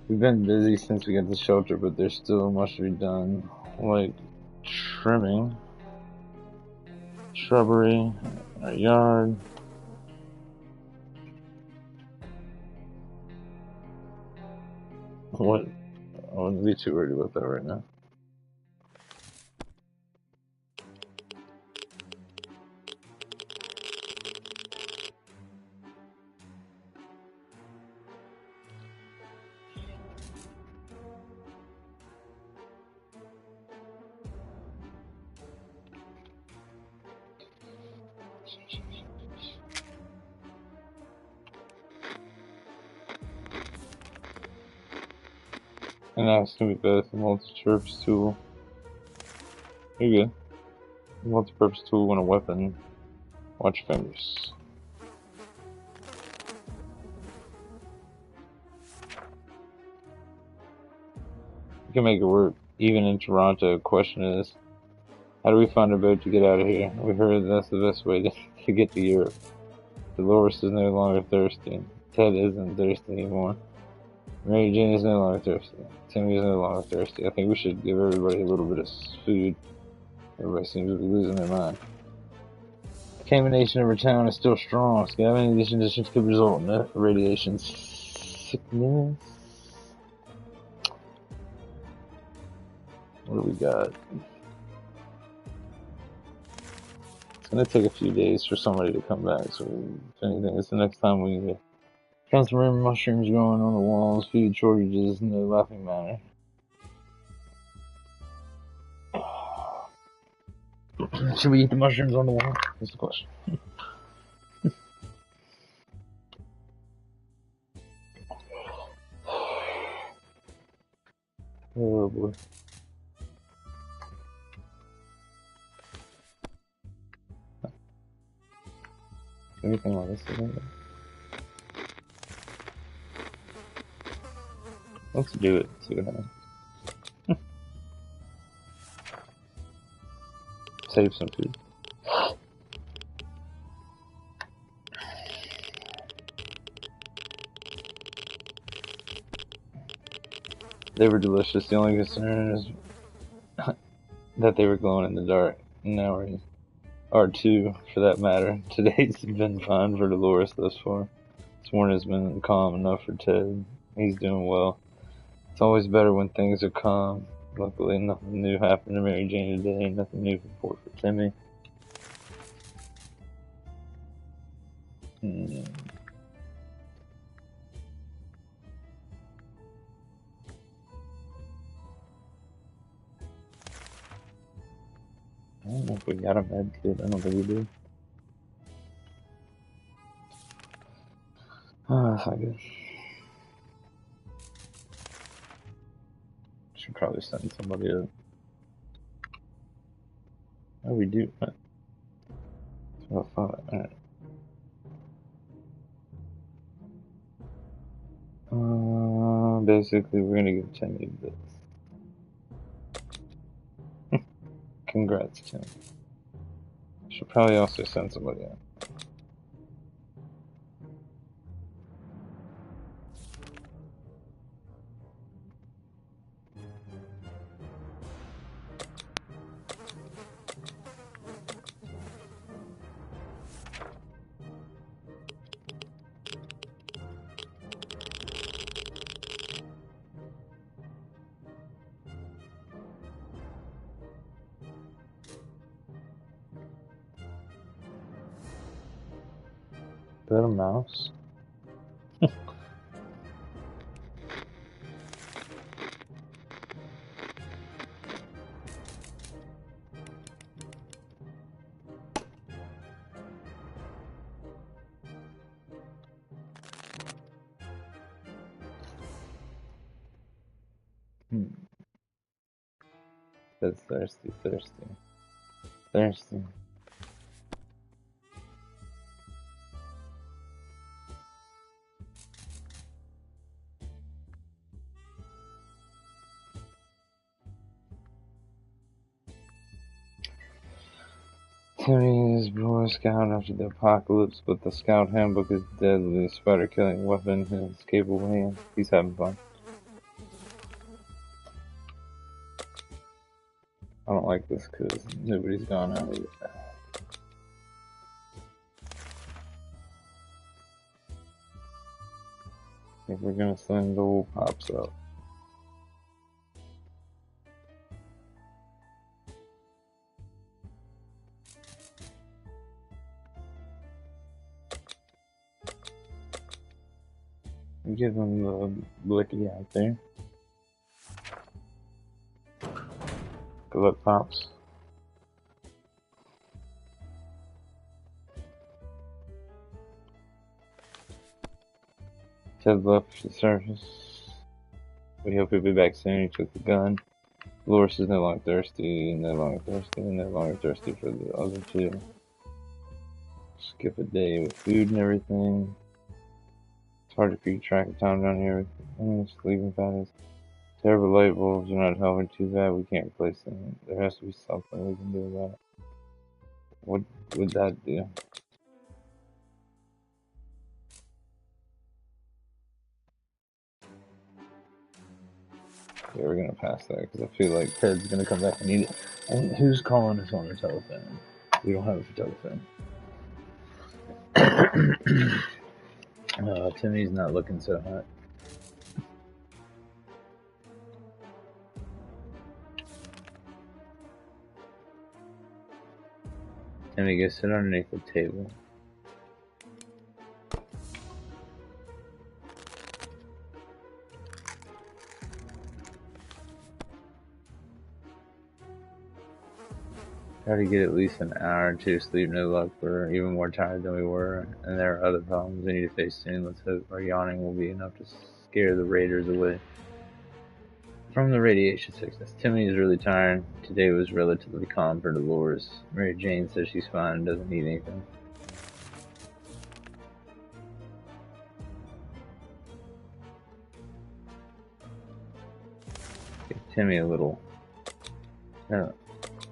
Speaker 1: We've been busy since we got the shelter, but there's still much to be done. Like trimming, shrubbery, our yard. What? I wouldn't be too worried about that right now. And now it's gonna be better for multi-purpose tool. You're good. Multi-purpose tool and a weapon. Watch your fingers. You can make it work. Even in Toronto, question is, how do we find a boat to get out of here? We heard that's the best way to get to Europe. Dolores is no longer thirsty. Ted isn't thirsty anymore. Mary Jane is no longer thirsty. Timmy is no longer thirsty. I think we should give everybody a little bit of food. Everybody seems to be losing their mind. The contamination of our town is still strong. Scavenging in these conditions could result in radiation sickness. What do we got? It's gonna take a few days for somebody to come back, so if anything, it's the next time we need to found some rare mushrooms growing on the walls, food shortages, no laughing matter. Should we eat the mushrooms on the wall? That's the question. Oh boy. Anything like this? Let's do it. See what happens. Save some food. They were delicious. The only concern is that they were glowing in the dark. Now or two, for that matter. Today's been fine for Dolores thus far. This morning has been calm enough for Ted. He's doing well. It's always better when things are calm. Luckily, nothing new happened to Mary Jane today. Nothing new for Timmy. I don't know if we got a med kit. I don't think we do. Oh, that's not good. Should probably send somebody up. Oh, we do. Oh, fuck. Alright. Basically, we're gonna give Timmy this. Congrats, Tim. Should probably also send somebody out. Is that a mouse? That's thirsty, thirsty, thirsty. Timmy is Boy Scout after the apocalypse, but the Scout handbook is deadly. Spider-killing weapon in his capable hands. He's having fun. I don't like this because nobody's gone out yet. I think we're gonna send old Pops up. Give him the blicky out there. Good luck, Pops. Ted left the surface. We hope he'll be back soon. He took the gun. Loris is no longer thirsty, no longer thirsty, no longer thirsty for the other two. Skip a day with food and everything. It's hard to keep track of time down here with sleeping patterns. Terrible light bulbs are not helping too bad. We can't replace them. There has to be something we can do about it. What would that do? Yeah, we're gonna pass that because I feel like Ted's gonna come back and need it. And who's calling us on the telephone? We don't have a telephone. Timmy's not looking so hot. Timmy, go sit underneath the table. Try to get at least an hour or two sleep, no luck. We're even more tired than we were, and there are other problems we need to face soon. Let's hope our yawning will be enough to scare the raiders away from the radiation sickness. Timmy is really tired. Today was relatively calm for Dolores. Mary Jane says she's fine and doesn't need anything. Give Timmy a little... not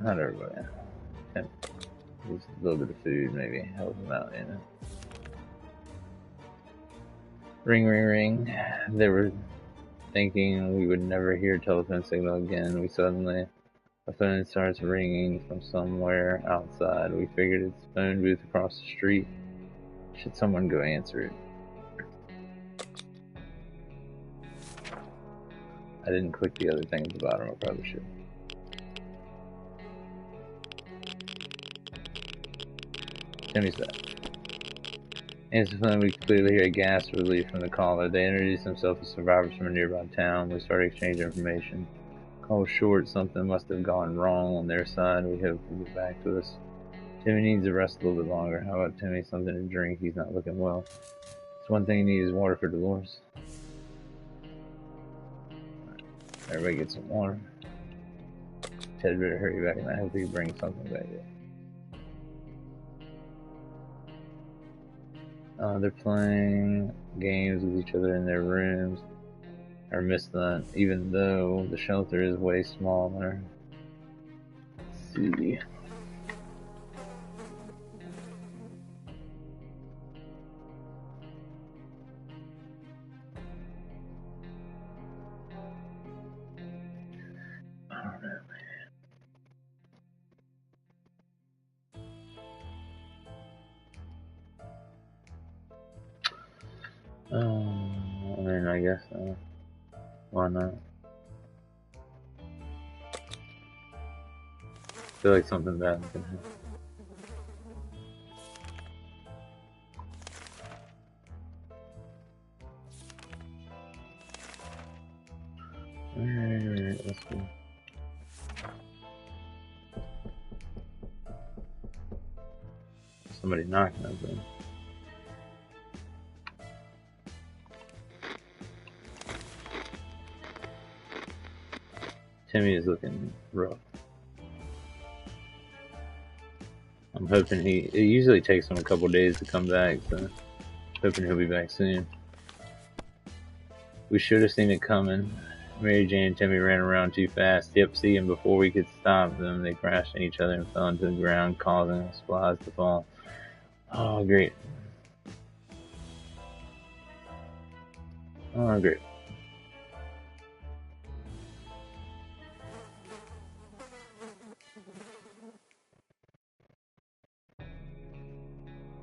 Speaker 1: everybody. Tim. Just a little bit of food, maybe help him out, you know. Ring, ring, ring. They were thinking we would never hear a telephone signal again. A phone starts ringing from somewhere outside. We figured it's a phone booth across the street. Should someone go answer it? I didn't click the other thing at the bottom. I probably should. Timmy's back. Answer the phone, we could clearly hear a gasp of relief from the caller. They introduced themselves as survivors from a nearby town. We started exchanging information. Call short, something must have gone wrong on their side. We hope he'll get back to us. Timmy needs to rest a little bit longer. How about Timmy? Something to drink. He's not looking well. It's one thing he needs is water for Dolores. Everybody get some water. Ted better hurry back, and I hope he brings something back here. They're playing games with each other in their rooms. I missed that, even though the shelter is way smaller. Let's see. I don't know, man. I mean, I guess why not? I feel like something bad can happen. Alright, let's go. Somebody knocking at them. Timmy is looking rough. I'm hoping it usually takes him a couple days to come back, so hoping he'll be back soon. We should have seen it coming. Mary Jane and Timmy ran around too fast. Yep, see, and before we could stop them, they crashed into each other and fell into the ground, causing supplies to fall. Oh, great. Oh, great.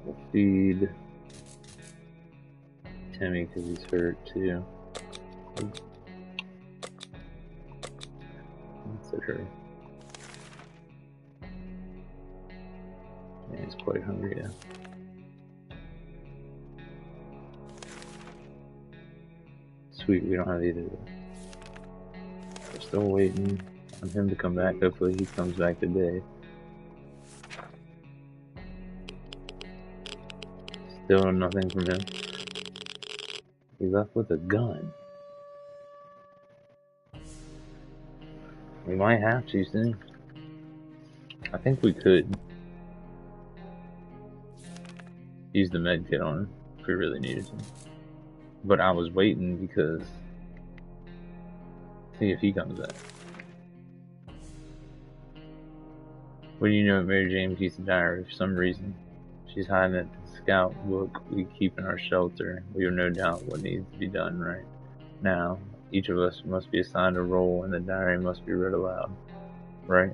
Speaker 1: We'll feed Timmy because he's hurt too. That's at her. Yeah, he's quite hungry, yeah. Sweet, we don't have either of them. We're still waiting on him to come back. Hopefully he comes back today. Still nothing from him. He left with a gun. We might have to soon. I think we could use the med kit on him if we really needed to. But I was waiting because see if he comes back. Well, you know, Mary Jane keeps a diary for some reason. She's hiding it in the scout book we keep in our shelter. We have no doubt what needs to be done right now. Each of us must be assigned a role, and the diary must be read aloud. Right?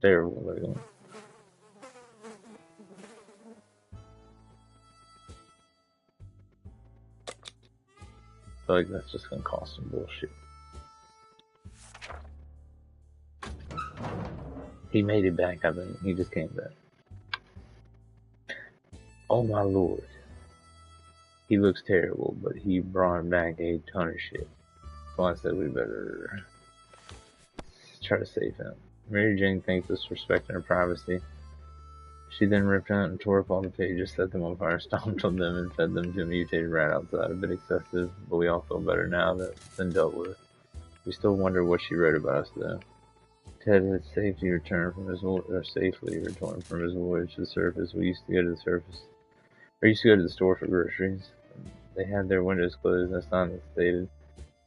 Speaker 1: Terrible, like. I feel like that's just gonna cause some bullshit. He made it back, I think. He just came back. Oh my lord. He looks terrible, but he brought back a ton of shit. So I said we better try to save him. Mary Jane thanked us for respecting her privacy. She then ripped out and tore up all the pages, set them on fire, stomped on them, and fed them to a mutated rat outside. A bit excessive, but we all feel better now that it's been dealt with. We still wonder what she wrote about us, though. Ted had safely returned from his voyage to the surface. We used to go to the store for groceries. They had their windows closed, and a sign that stated,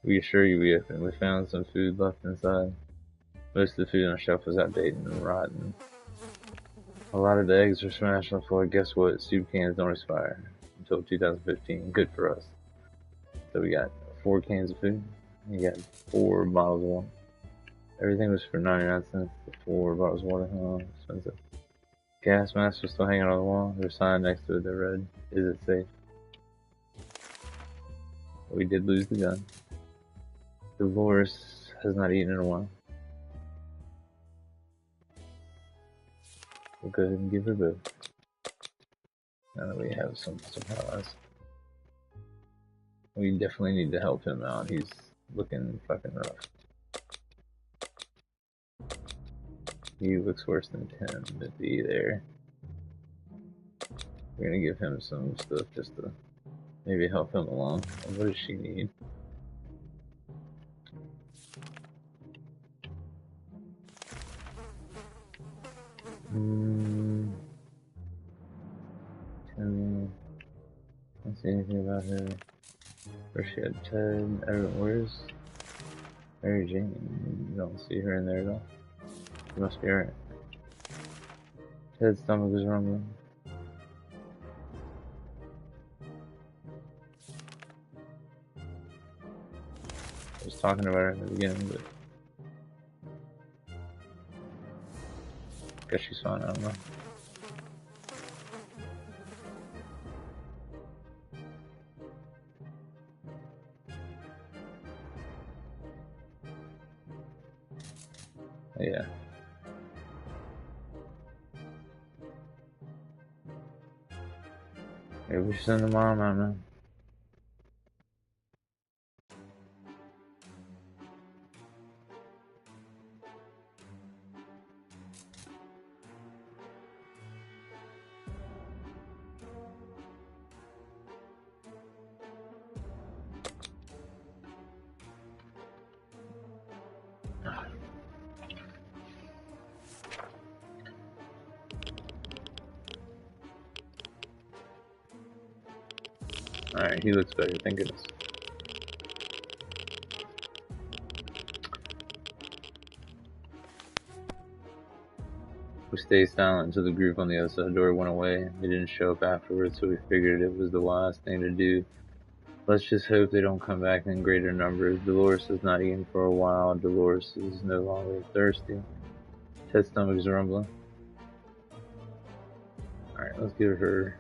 Speaker 1: "We assure you we opened. We found some food left inside." Most of the food on the shelf was outdated and rotten. A lot of the eggs were smashed on the floor. Guess what? Soup cans don't expire until 2015. Good for us. So we got 4 cans of food. We got 4 bottles of water. Everything was for 99 cents. 4 bottles of water. Oh, expensive. Gas masks were still hanging on the wall. There's a sign next to it that read, "Is it safe?" We did lose the gun. Dolores has not eaten in a while. We'll go ahead and give her both. Now that we have some supplies. We definitely need to help him out. He's looking fucking rough. He looks worse than Tim, but be there. We're gonna give him some stuff just to maybe help him along. What does she need? Can't see anything about her. Where's she at? Ted? Where's Mary Jane? You don't see her in there at all. She must be alright. Ted's stomach is rumbling. I was talking about her in the beginning, but I guess she's fine, I don't know. Yeah. Maybe we should send the mom out now. Alright, he looks better, thank goodness. We stayed silent until the group on the other side of the door went away. They didn't show up afterwards, so we figured it was the wise thing to do. Let's just hope they don't come back in greater numbers. Dolores is not eating for a while. Dolores is no longer thirsty. Ted's stomach is rumbling. Alright, let's give her...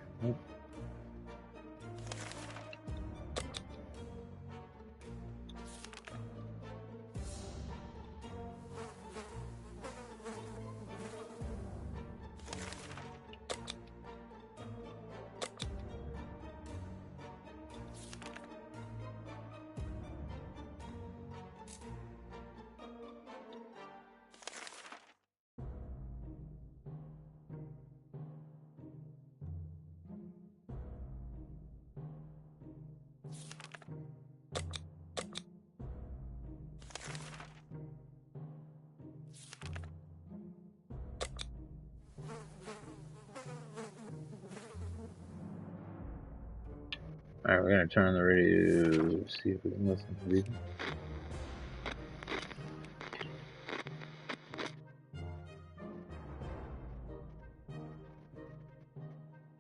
Speaker 1: Alright, we're gonna turn on the radio, see if we can listen to these.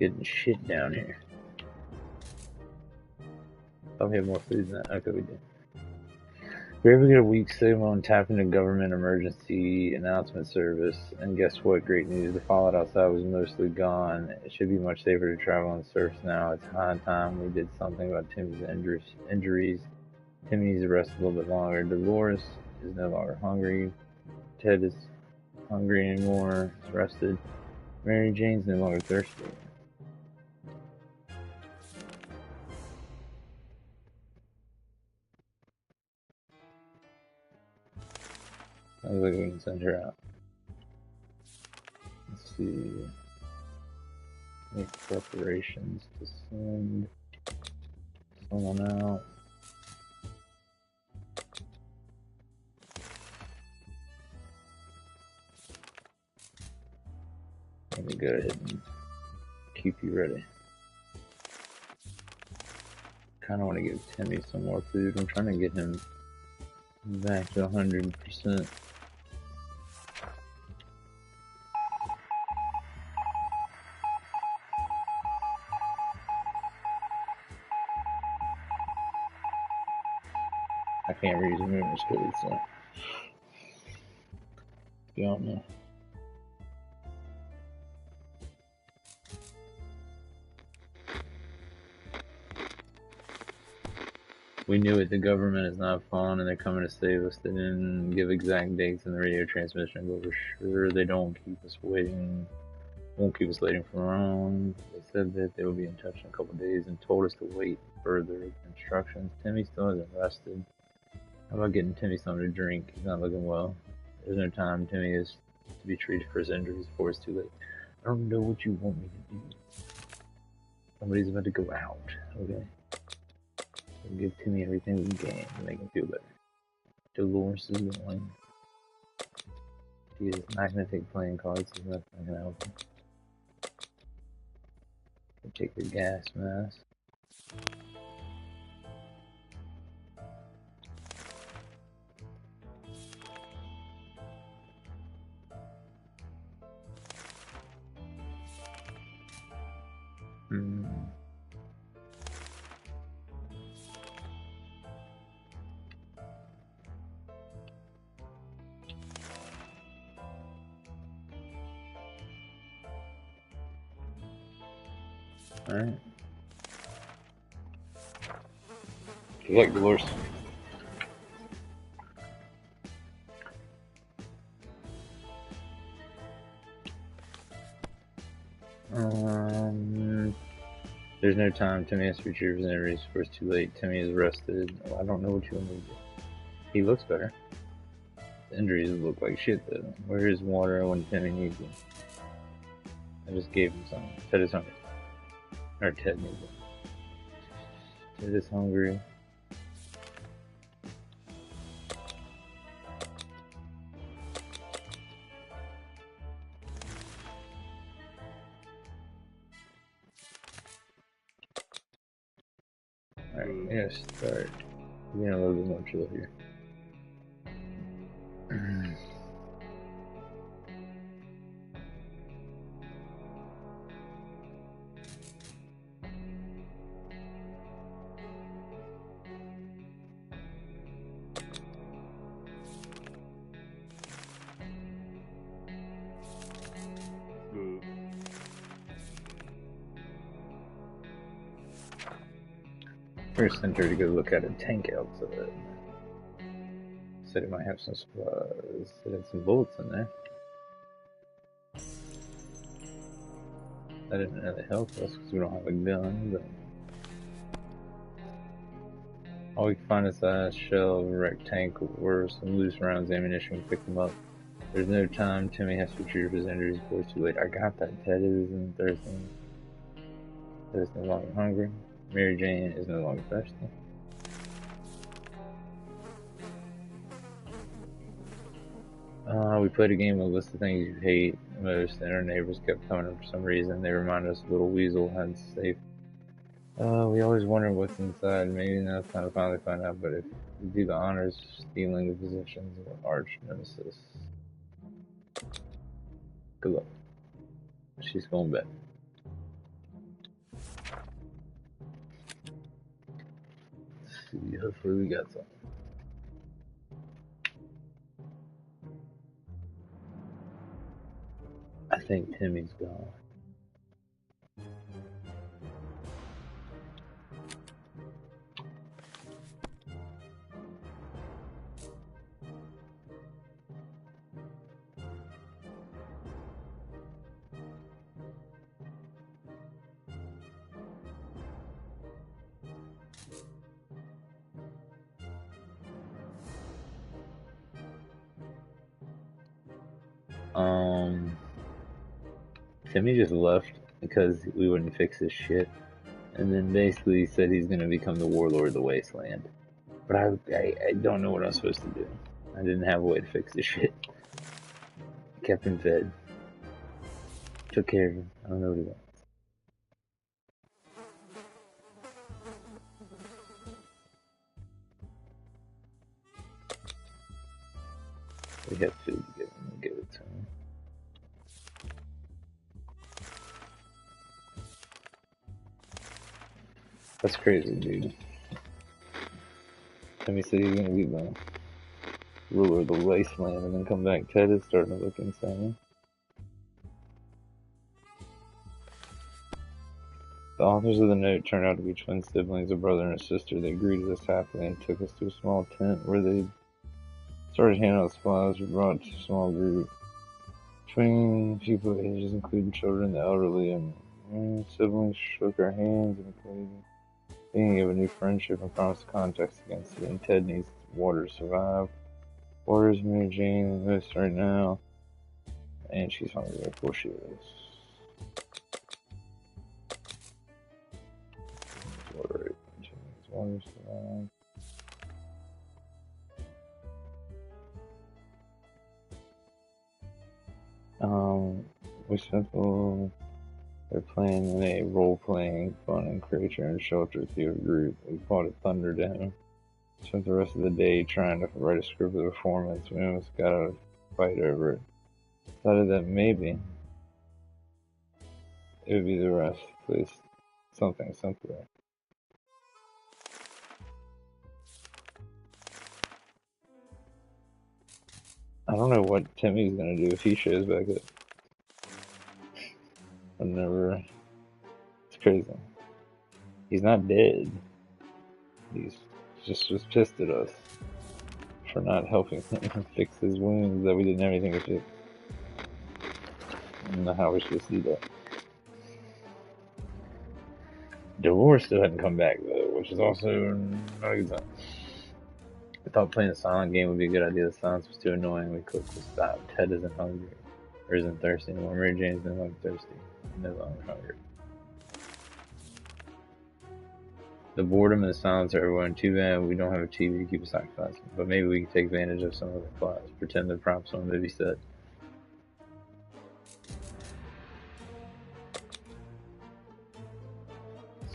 Speaker 1: Getting shit down here. Thought we had more food than that. Okay, we did. We're able to get a weak signal and tap into government emergency announcement service. And guess what? Great news. The fallout outside was mostly gone. It should be much safer to travel on the surface now. It's high time we did something about Timmy's injuries. Timmy needs to rest a little bit longer. Dolores is no longer hungry. Ted is hungry anymore. He's rested. Mary Jane's no longer thirsty. Sounds like we can send her out. Let's see. Make preparations to send someone out. Let me go ahead and keep you ready. Kind of want to give Timmy some more food. I'm trying to get him back to 100%. I can't read his movement speed, so beyond me. We knew it. The government is not fallen, and they're coming to save us. They didn't give exact dates in the radio transmission, but we're sure they don't keep us waiting. Won't keep us waiting for long. They said that they will be in touch in a couple of days and told us to wait further instructions. Timmy still isn't rested. How about getting Timmy something to drink? He's not looking well. There's no time. Timmy is to be treated for his injuries before it's too late. I don't know what you want me to do. Somebody's about to go out, okay? We'll give Timmy everything we can to make him feel better. Dolores is going. She is not going to take playing cards, so that's not going to help him. Take the gas mask. Alright. You like Dolores? There's no time. Timmy has to retrieve his injuries before it's too late. Timmy is rested. Oh, I don't know what you want me to do. He looks better. The injuries look like shit though. Where is water when Timmy needs it? I just gave him some. Ted is hungry. Or Ted needs it. Ted is hungry. start being a little bit more chill here. First sent her to go look at a tank outside. Said it might have some supplies. It had some bullets in there. That didn't really help us because we don't have a gun, but all we can find is a shell of a wrecked tank or some loose rounds, ammunition. Pick them up. There's no time. Timmy has to treat his injuries before it's too late. I got that. Ted isn't thirsty. Ted is no longer hungry. Mary Jane is no longer thirsty. We played a game of list of things you hate most, and our neighbors kept coming up for some reason. They reminded us Little Weasel had safe. We always wonder what's inside. Maybe now it's time to finally find out, but if you do the honors, stealing the possessions of our arch nemesis. Good luck. She's going back. Let's see, hopefully we got something. I think Timmy's gone. Timmy just left because we wouldn't fix his shit, and then basically said he's gonna become the warlord of the wasteland. But I don't know what I'm supposed to do. I didn't have a way to fix this shit. Kept him fed. Took care of him. I don't know what he wants. We have food to give him. We'll give it to him. That's crazy, dude. Timmy said he's gonna be the ruler of the wasteland and then come back. Ted is starting to look insane. The authors of the note turned out to be twin siblings, a brother and a sister. They greeted us happily and took us to a small tent where they started handing out supplies. We brought to a small group between people ages, including children, the elderly, and siblings shook our hands and played. Thinking of a new friendship and promised context against it, and Ted needs water to survive. Water is Mary Jane the most right now, and she's hungry, of course she is. Water, she needs water to survive. We spent they're playing in a role-playing, fun and creature and shelter theater group. We called it Thunderdome. Spent the rest of the day trying to write a script of the performance. We almost got a fight over it. Decided that maybe it would be the rest. At least something simpler. I don't know what Timmy's gonna do if he shows back up. I've never. It's crazy. He's not dead. He's just was pissed at us for not helping him fix his wounds that we didn't have anything to fix. I don't know how we're supposed to do that. Dolores still hadn't come back though, which is also not a good sign. I thought playing a silent game would be a good idea. The silence was too annoying. We clicked to stop. Ted isn't hungry or isn't thirsty anymore. Mary Jane's no longer thirsty. No longer hungry. The boredom and the silence are everyone. Too bad we don't have a TV to keep us occupied. But maybe we can take advantage of some of the plots. Pretend they're props on a movie set.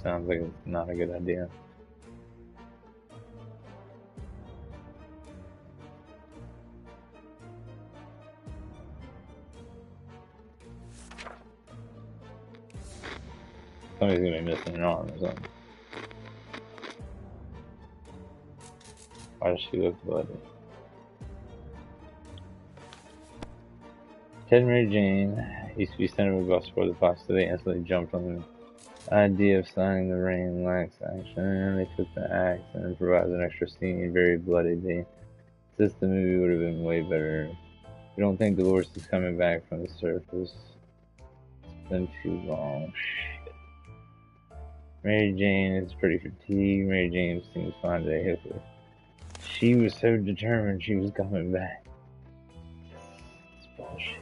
Speaker 1: Sounds like it's not a good idea. Somebody's gonna be missing an arm or something. Why does she look bloody? Ted and Mary Jane used to be sent of a bus for the box, so they instantly jumped on the idea of signing the rain lax action. They took the axe and improvised an extra scene, very bloody. They insist the movie would have been way better. We don't think Dolores is coming back from the surface. It's been too long. Shit. Mary Jane is pretty fatigued. Mary Jane seems fine today, hopefully. She was so determined she was coming back. It's bullshit.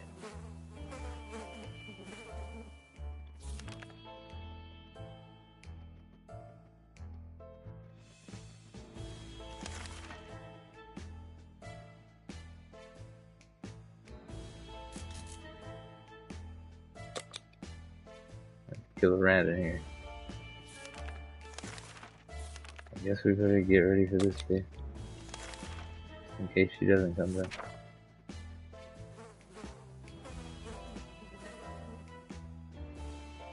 Speaker 1: Kill a rat in here. I guess we better get ready for this day. In case she doesn't come back.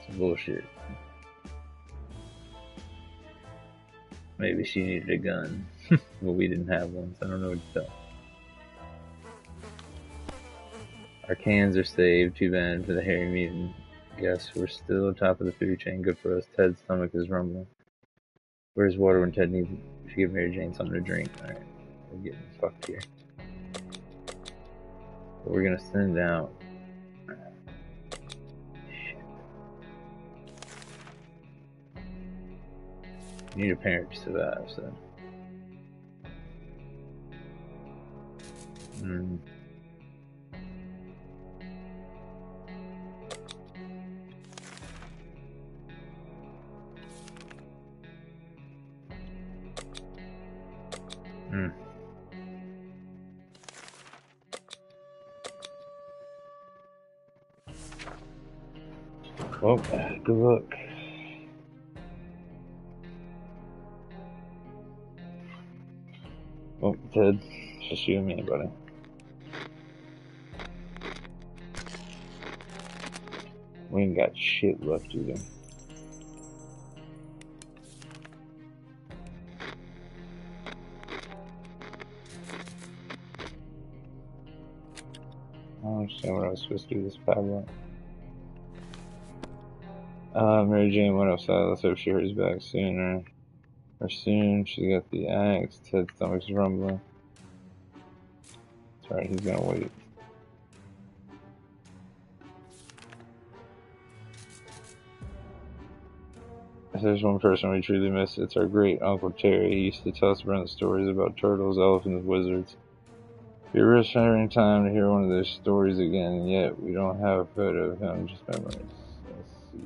Speaker 1: It's bullshit. Maybe she needed a gun. But we didn't have one, so I don't know what to tell. Our cans are saved. Too bad for the hairy mutant. Guess we're still top of the food chain. Good for us. Ted's stomach is rumbling. Where's water when Ted needs it? We should give Mary Jane something to drink. Alright, we're getting fucked here. But we're gonna send out. Shit. You need a parent to survive, so. Well, good luck. Oh, Ted, it's just you and me, buddy. We ain't got shit left either. I don't understand what I was supposed to do with this padlock. Mary Jane went outside. Let's hope she hurries back sooner. Or soon. She got the axe. Ted's stomach's rumbling. That's right, he's gonna wait. If there's one person we truly miss, it's our great Uncle Terry. He used to tell us brilliant stories about turtles, elephants, wizards. It'd be a real shattering time to hear one of those stories again, and yet we don't have a photo of him, just memories. Let's see.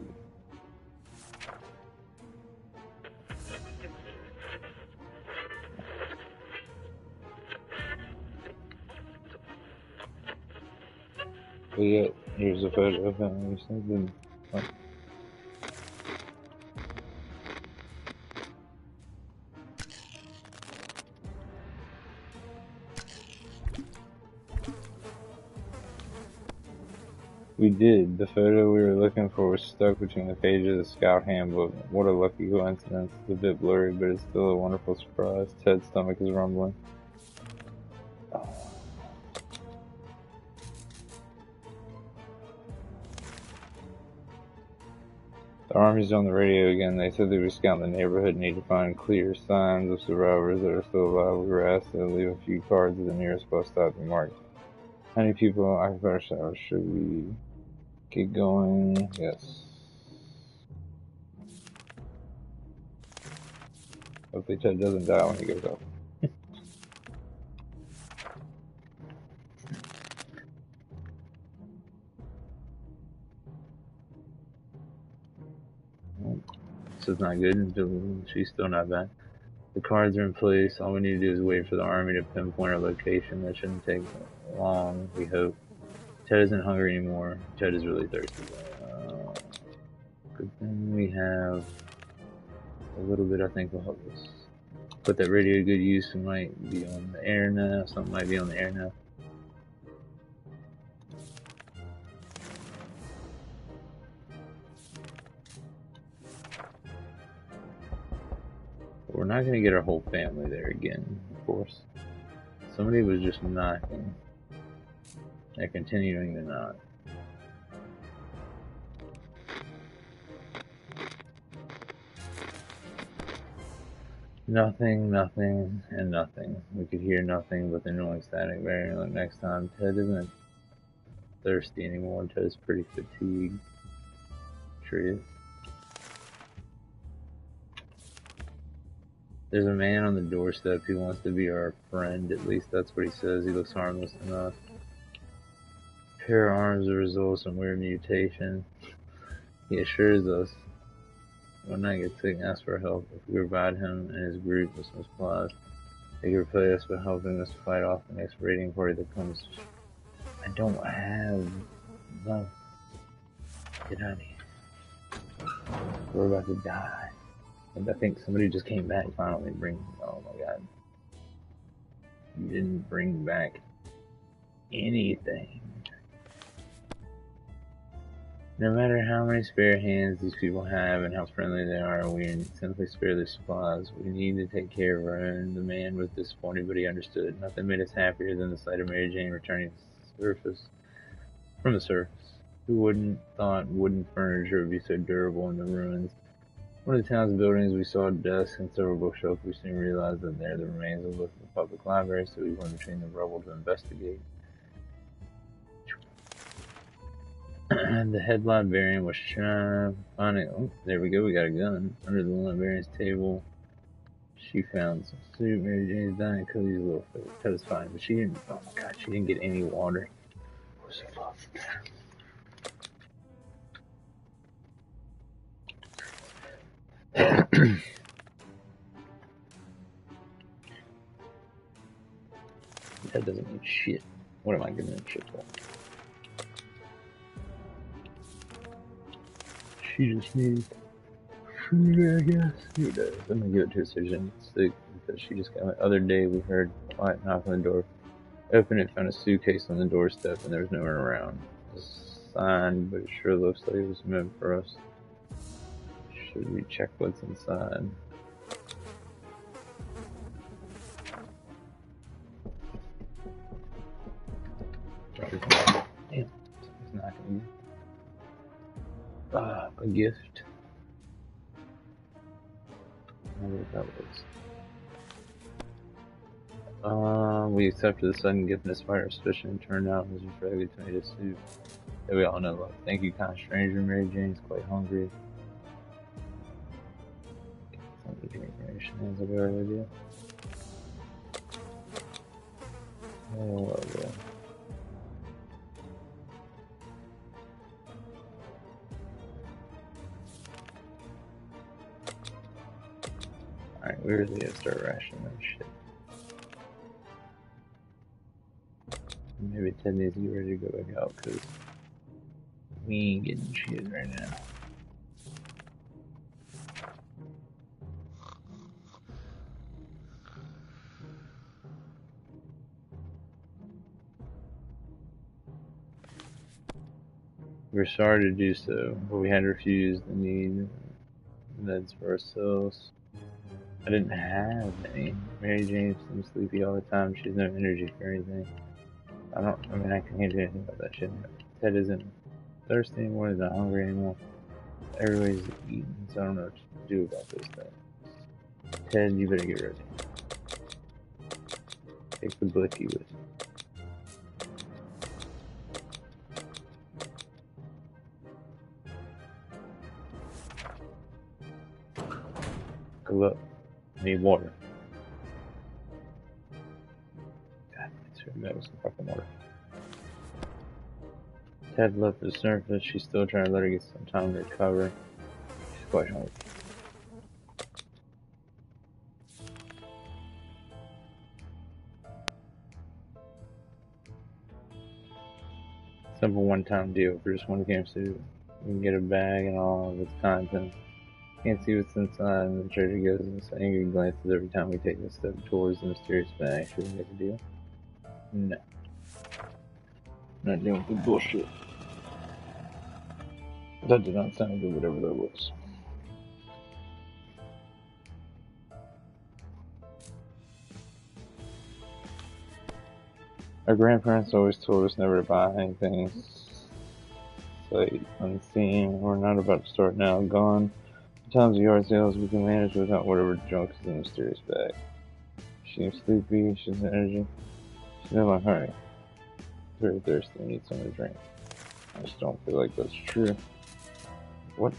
Speaker 1: But yeah, here's a photo of him. We did. The photo we were looking for was stuck between the pages of the Scout Handbook. What a lucky coincidence. It's a bit blurry, but it's still a wonderful surprise. Ted's stomach is rumbling. The Army's on the radio again. They said they were scouting the neighborhood and need to find clear signs of survivors that are still alive. We were asked to leave a few cards at the nearest bus stop and marked. How many people occupy our shower? Should we keep going? Yes. Hopefully Ted doesn't die when he goes up. This is not good until she's still not back. The cards are in place. All we need to do is wait for the Army to pinpoint our location. That shouldn't take long, we hope. Ted isn't hungry anymore. Ted is really thirsty. Good thing we have a little bit, I think, will help us. Put that radio to good use. We might be on the air now. Something might be on the air now. not gonna get our whole family there again, of course. Somebody was just knocking. They're continuing to knock. Nothing, nothing, and nothing. We could hear nothing but the annoying static varying like next time. Ted isn't thirsty anymore. Ted's pretty fatigued. Sure he is. There's a man on the doorstep. He wants to be our friend. At least that's what he says. He looks harmless enough. Pair of arms are a result of some weird mutation. He assures us when I get sick and ask for help, if we provide him and his group with some supplies, they can repay us by helping us fight off the next raiding party that comes. I don't have enough. Get out of here. We're about to die. And I think somebody just came back finally. Oh my god. You didn't bring back anything. No matter how many spare hands these people have and how friendly they are, we simply spare their supplies. We need to take care of our own. The man was disappointed, but he understood. Nothing made us happier than the sight of Mary Jane returning from the surface. Who wouldn't thought wooden furniture would be so durable in the ruins? One of the town's buildings, we saw a desk and several bookshelves. We soon realized that there the remains of the public library, so we went between the rubble to investigate. The head librarian was finding. Oh, there we go. We got a gun under the librarian's table. She found some soup. Mary Jane's dying. Cody's a little food. That was fine, but she didn't. Oh my god, she didn't get any water. What the fuck? That doesn't mean shit. What am I giving that shit for? She just needs food, I guess. Who does? I'm gonna give it to her so she doesn't get sick because she just got it. The other day we heard a quiet knock on the door. Opened it, found a suitcase on the doorstep, and there was no one around. It's signed, but it sure looks like it was meant for us. Should we check what's inside? Damn, it's not gonna be. A gift. I wonder what that was. We accepted the sudden gift and inspired our suspicion and turned out it was just regular tomato soup that we all know about. Thank you, kind stranger. Mary Jane's quite hungry. Something to drink. That's a good idea. Oh, well, yeah. Alright, we really gotta start rationing that shit. Maybe Ted needs to get ready to go back out, because we ain't getting shit right now. We're sorry to do so, but we had refused the need meds for ourselves. I didn't have any. Mary Jane seems sleepy all the time. She has no energy for anything. I can't do anything about that shit. Ted isn't thirsty anymore. He's not hungry anymore. Everybody's eating, so I don't know what to do about those things. Ted, you better get ready. Take the blicky with you. Go up. I need water. God, it's her nose some fucking water. Ted left the surface. She's still trying to let her get some time to recover. She's quite hungry. Simple one-time deal for just one game suit. We can get a bag and all of its contents. Can't see what's inside, and the treasure gives us angry glances every time we take a step towards the mysterious bag. Should we make a deal? No. Not dealing with the bullshit. That did not sound good, whatever that was. Our grandparents always told us never to buy anything sight unseen. We're not about to start now. Gone. Times of yard sales we can manage without whatever junk is in the mysterious bag. She seems sleepy. She has energy. She's in my hurry. Very thirsty. I need something to drink. I just don't feel like that's true. What?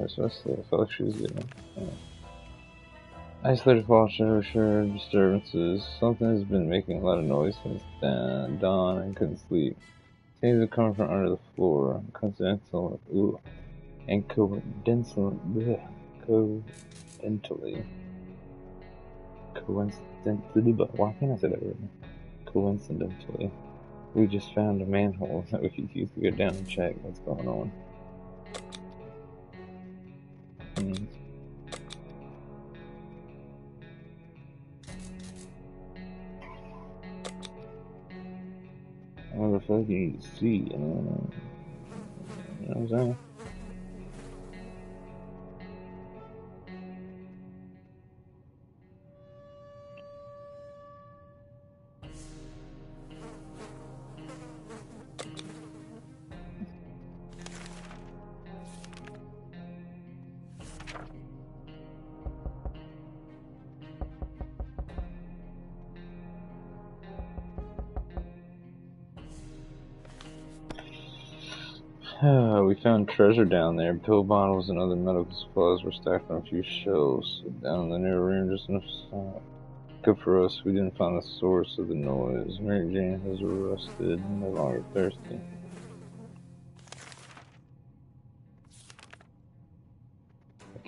Speaker 1: So I felt like she was getting isolated falls, sure disturbances. Something has been making a lot of noise since dawn and couldn't sleep. Things are coming from under the floor. Coincidentally, but why can't I say that right now? Coincidentally, we just found a manhole that we could use to go down and check what's going on. I wonder if I can see, you know what I'm saying? We found treasure down there. Pill bottles and other medical supplies were stacked on a few shelves. Down in the near room, just enough stop. Good for us, we didn't find the source of the noise. Mary Jane was arrested, no longer thirsty.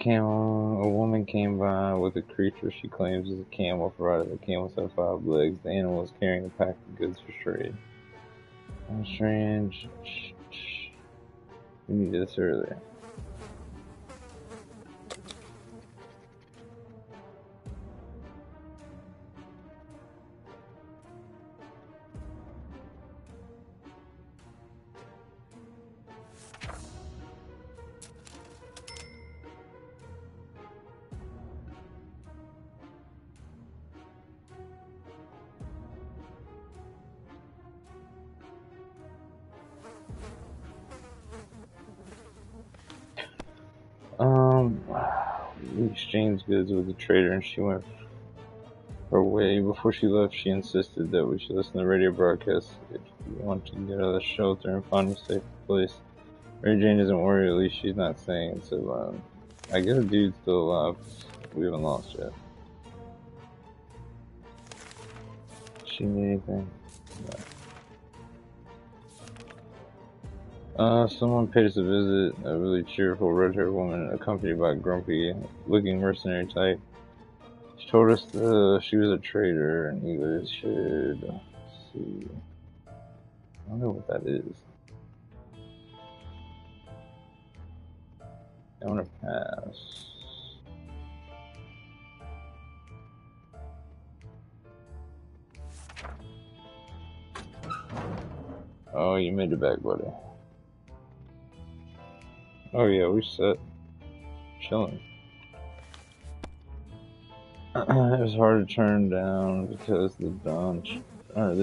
Speaker 1: A woman came by with a creature she claims is a camel. Provided the camels have 5 legs. The animal was carrying a pack of goods for trade. How strange. We needed this earlier. We exchanged goods with the trader and she went her way. Before she left, she insisted that we should listen to the radio broadcast if we want to get out of the shelter and find a safe place. Mary Jane isn't worried, at least she's not saying it so loud. I guess the dude's still alive. We haven't lost yet. She need anything? No. Someone paid us a visit, a really cheerful red-haired woman accompanied by a grumpy-looking mercenary type. She told us she was a trader and we should see. I don't know what that is. I want to pass. Oh, you made it back, buddy. Oh yeah, we set. Chilling. It was hard to turn down because the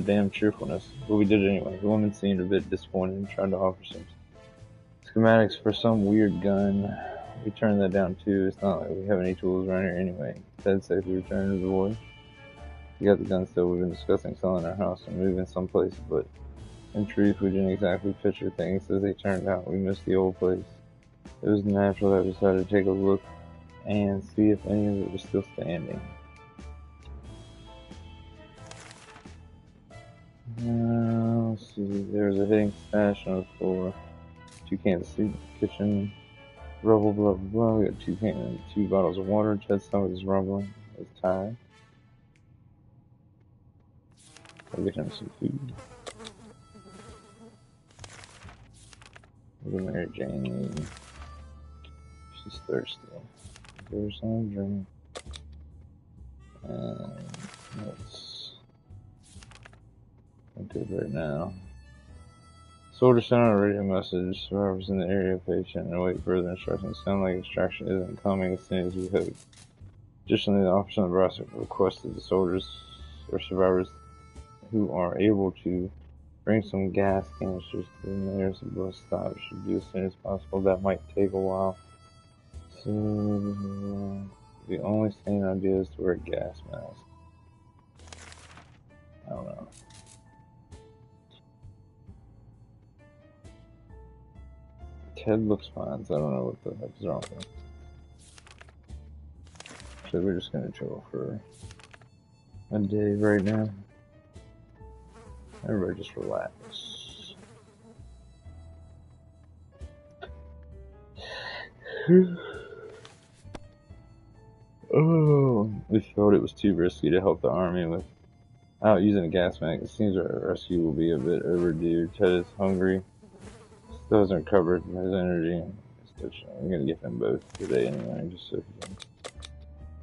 Speaker 1: damn cheerfulness, but we did it anyway. The woman seemed a bit disappointed and tried to offer some schematics for some weird gun. We turned that down too. It's not like we have any tools around here anyway. Ted safely returned to the boy. We got the gun still. We've been discussing selling our house and moving someplace, but in truth, we didn't exactly picture things as they turned out. We missed the old place. It was natural that we decided to take a look and see if any of it was still standing. Let's see, there's a hidden stash on the floor. 2 cans of soup, kitchen, rubble, blah blah blah. We got 2 bottles of water. Ted's stomach is rumbling. It's tired. I'll get him some food. Look at Mary Jane. She's thirsty. There's some drink. And let's good right now. Let's Soldier sent out a radio message. Survivors in the area patient and await further instructions. Sound like extraction isn't coming as soon as we hope. Additionally, the officer on the brass requested the soldiers or survivors who are able to bring some gas canisters to the nearest bus stop. Should do as soon as possible. That might take a while. So, the only sane idea is to wear a gas mask. I don't know. Ted looks fine, so I don't know what the heck's wrong with him. So we're just gonna chill for a day right now. Everybody just relax. Oh, we felt it was too risky to help the army without using a gas mask. It seems our rescue will be a bit overdue. Ted is hungry. Still hasn't recovered his energy. I'm gonna get them both today anyway, just so he can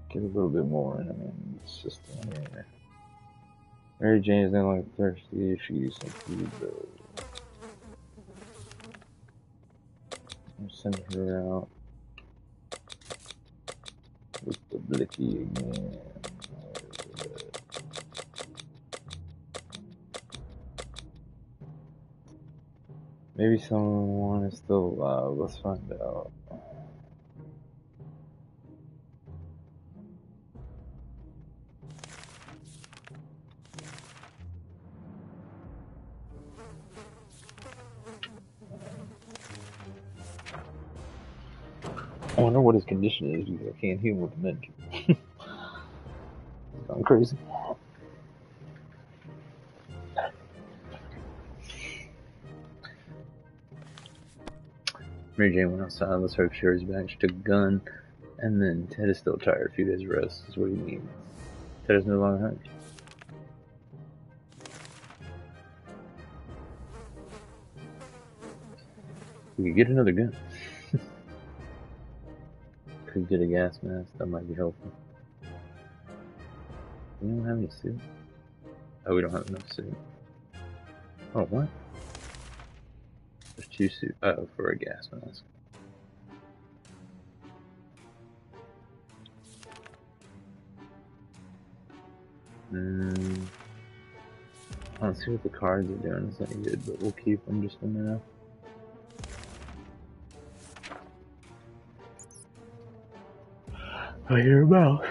Speaker 1: get a little bit more in the system here. Mary Jane is no longer thirsty. She used some food though. I'm sending her out with the blicky again. Maybe someone is still alive. Let's find out. I wonder what his condition is because I can't heal him with the med. I'm crazy. Mary Jane went outside. Let's hope Sherry's back. She took a gun. And then Ted is still tired. A few days rest is what he needs. Ted is no longer hungry. We could get another gun. Could get a gas mask. That might be helpful. We don't have any suit. Oh, we don't have enough suit. Oh, what? There's 2 suits. Oh, for a gas mask. I don't see what the cards are doing. It's not good, but we'll keep them just for now. I hear a mouse.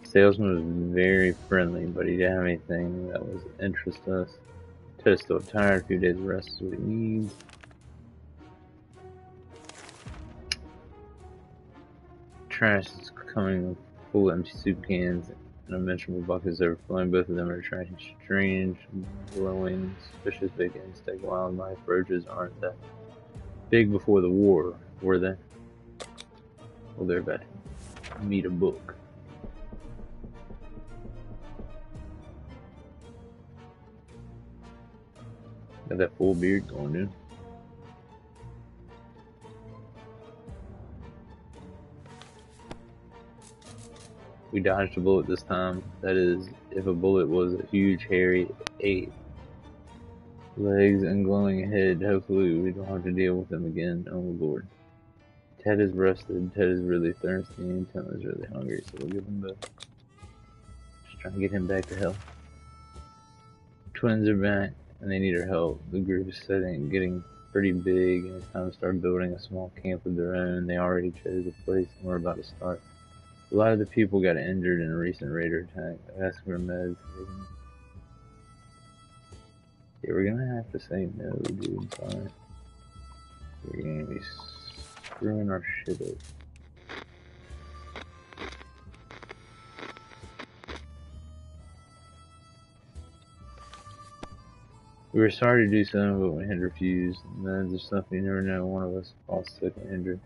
Speaker 1: Salesman was very friendly, but he didn't have anything that was interest us. Ted is still tired. A few days of rest is what he needs. Trash is coming with full empty soup cans and unmentionable buckets overflowing. Both of them are attracting strange, glowing, suspicious big insect wildlife. Roaches aren't that big before the war, were they? Well, they're about to meet a book. Got that full beard going, dude. We dodged a bullet this time. That is, if a bullet was a huge, hairy 8 legs and glowing head, hopefully we don't have to deal with him again. Oh Lord. Ted is rested. Ted is really thirsty, and Tim is really hungry, so we'll give him both. Just trying to get him back to health. Twins are back, and they need our help. The group is getting pretty big, and it's time to start building a small camp of their own. They already chose a place, and we're about to start. A lot of the people got injured in a recent raider attack. I asked for meds. Yeah, we're gonna have to say no, dude. Sorry. We're gonna be screwing our shit up. We were sorry to do so, but we had refused. Meds or something, you never know. One of us falls sick and injured.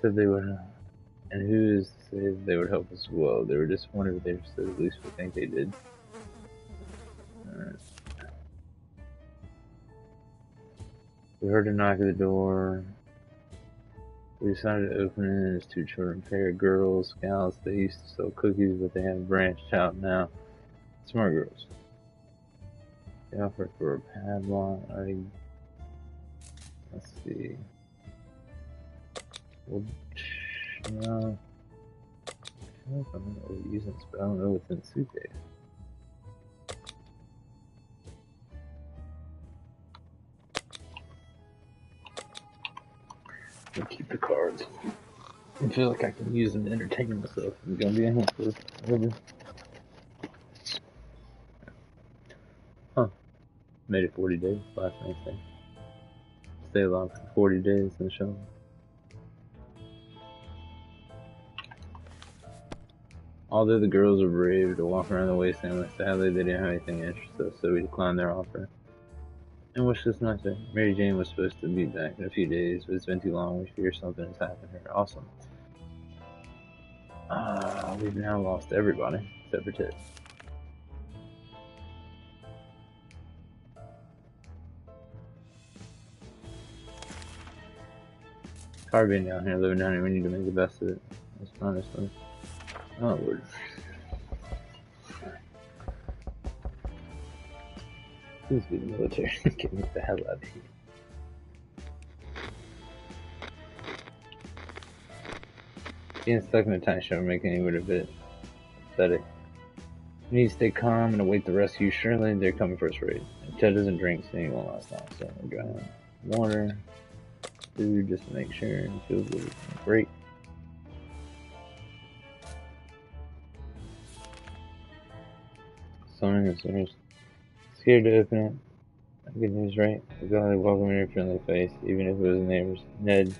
Speaker 1: Said they would. And who is to say that they would help us as well? They were disappointed, but they said at least we think they did. Alright. We heard a knock at the door. We decided to open it as two children, pair of Girl Scouts. They used to sell cookies, but they have branched out now. Smart girls. They offer for a padlock. Let's see. Well, no. I don't know if I'm gonna use this, but I don't know what's in the suitcase. I'll keep the cards. I feel like I can use them to entertain myself. I'm gonna be in here for whatever. Huh. Made it 40 days last night's thing. Stay alive for 40 days in the show. Although the girls were brave to walk around the wasteland, sadly they didn't have anything to interest us, so we declined their offer. And wished us nothing. Mary Jane was supposed to be back in a few days, but it's been too long. We fear something has happened to her. Awesome. We've now lost everybody except for Ted. It's hard being down here, living down here. We need to make the best of it. That's honestly. Oh, Lord. Please be the military. Get me the hell out of here. Being stuck in a tight ship making it a bit pathetic. We need to stay calm and await the rescue. Surely they're coming for us, right? If Ted doesn't drink, staying won't last long. So we're drying water, food, just to make sure it feels good. Great. Someone is scared to open it. Good news, right? We got a welcoming your friendly face, even if it was neighbors. Ned,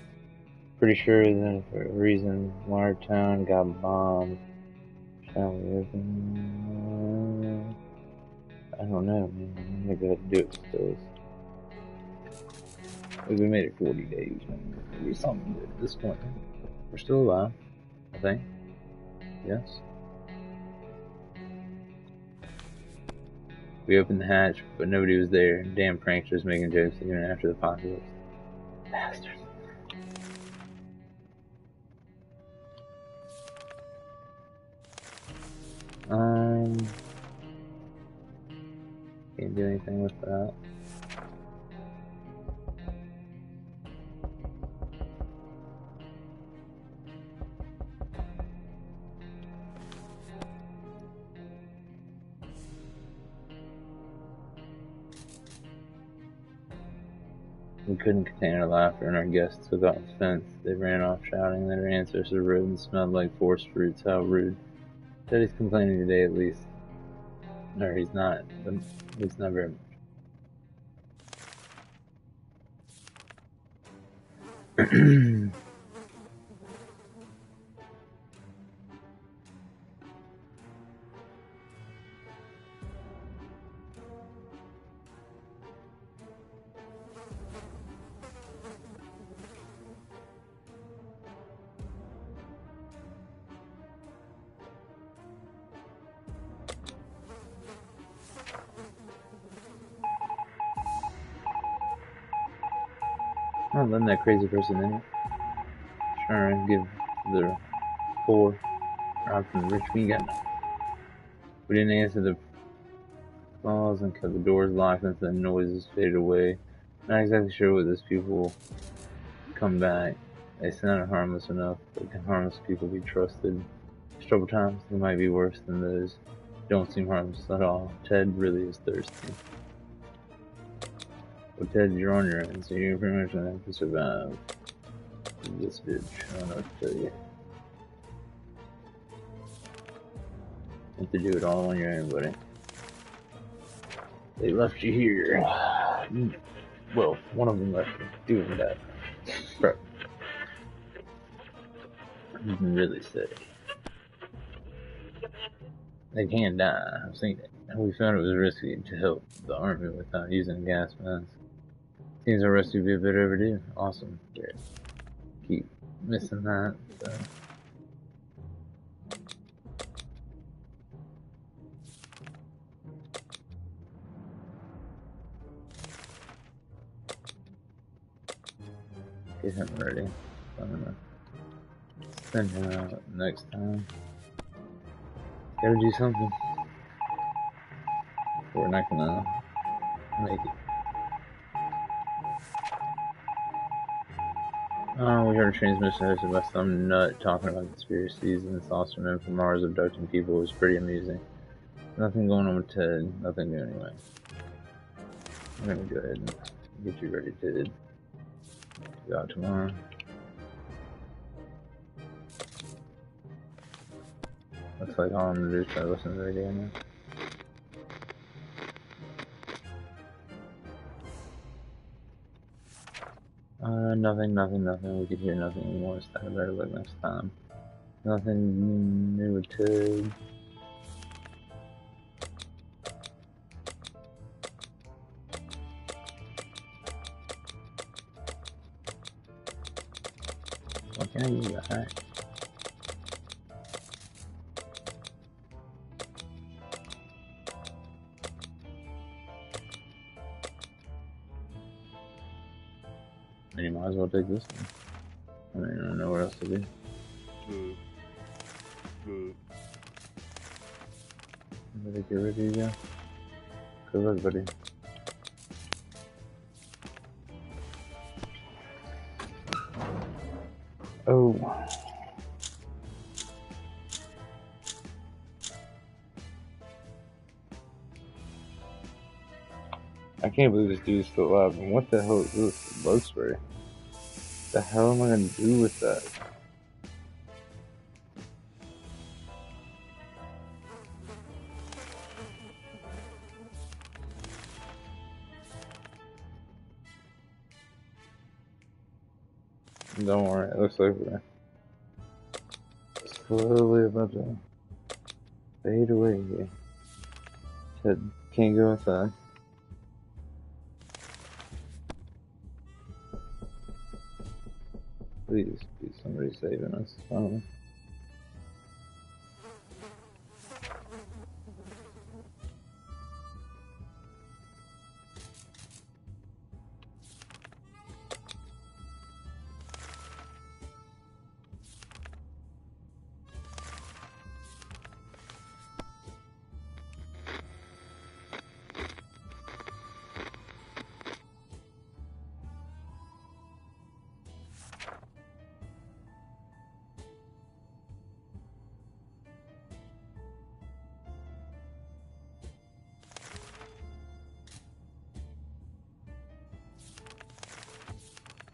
Speaker 1: pretty sure that for a reason, our town got bombed. Shall we open? I don't know, man. I'm gonna go ahead and do it still. We made it 40 days, man. Maybe something good at this point. We're still alive, I think. Yes. We opened the hatch, but nobody was there. Damn pranksters making jokes even after the apocalypse. Bastards. Can't do anything with that. We couldn't contain our laughter, and our guests took off the fence. They ran off shouting that our ancestors rode and smelled like forced fruits. How rude. Teddy's complaining today, at least. No, he's not. At least not very much. I'm letting that crazy person in it. Trying to give the poor rob from the rich. We got nothing. We didn't answer the calls and kept the doors locked until the noises faded away. Not exactly sure what those people will come back. They sounded harmless enough, but can harmless people be trusted? It's troubled times, they might be worse than those. Don't seem harmless at all. Ted really is thirsty. Well, Ted, you're on your own, so you're pretty much gonna have to survive this bitch. I don't know what to tell you. You have to do it all on your own, buddy. They left you here. Well, one of them left you doing that. Bro. You can really say. They can die. I've seen it. We found it was risky to help the army without using gas masks. Seems our rescue would be a bit overdue. Awesome. Great. Keep missing that. So. Get him ready. I'm gonna send him out next time. Gotta do something. We're not gonna make it. Oh, we heard a transmission hosted by some nut talking about conspiracies and saucer men from Mars abducting people. It was pretty amusing. Nothing going on with Ted. Nothing new anyway. I'm gonna go ahead and get you ready to go out tomorrow. Looks like all I'm gonna do is try to listen to the radio now. Nothing. We could hear nothing anymore. So I better look next time. Nothing new with Ted. Why can't I use the hack? You might as well take this one. I mean, I don't know what else to do. Everybody get ready to go. Good luck, buddy. Oh. I can't believe this dude's still alive. And what the hell is this? Bug spray? The hell am I gonna do with that? Don't worry, it looks like we're slowly about to fade away here. Ted can't go inside. Please be somebody saving us. Finally.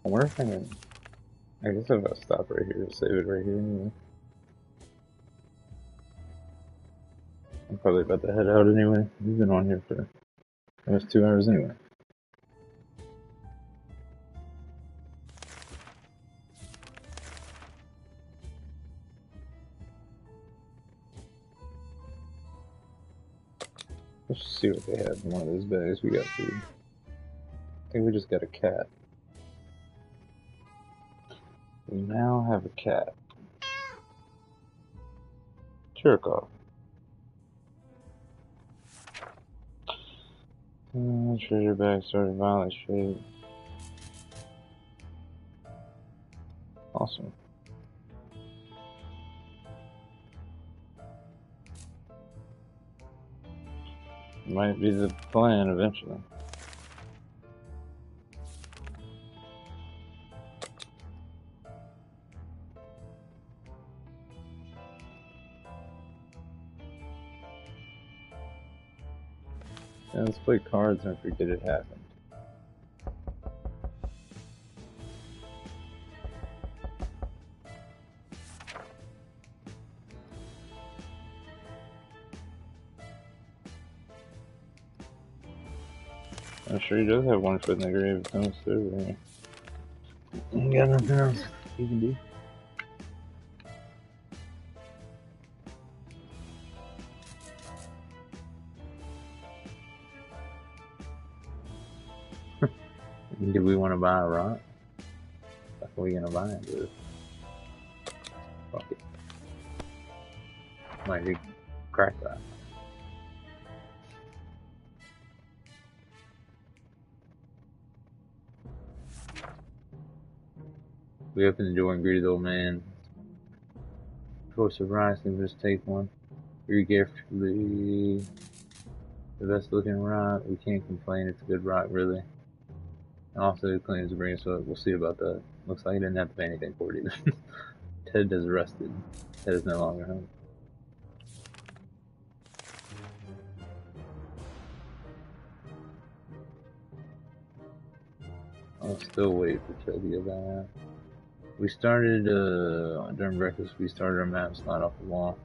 Speaker 1: I wonder if I guess I'm gonna stop right here, save it right here anyway. I'm probably about to head out anyway. We've been on here for almost 2 hours anyway. Let's just see what they have in one of those bags. We got food. I think we just got a cat. We now have a cat. Jerk off. Treasure bag started violet shade. Awesome. Might be the plan eventually. Yeah, let's play cards and forget it happened. I'm sure he does have one foot in the grave. It's almost over here. Got nothing else you can do. Do we want to buy a rock? What are we gonna buy it with? Fuck it. Might do crack that. We open the door and greeted the old man. Choice of rice, and just take one. Very carefully. The best looking rock. We can't complain. It's a good rock, really. And also, it claims to bring us up. We'll see about that. Looks like he didn't have to pay anything for it either. Ted is arrested. Ted is no longer home. I'll still wait for Ted to get back out. We started, during breakfast, we started our map slide off the wall.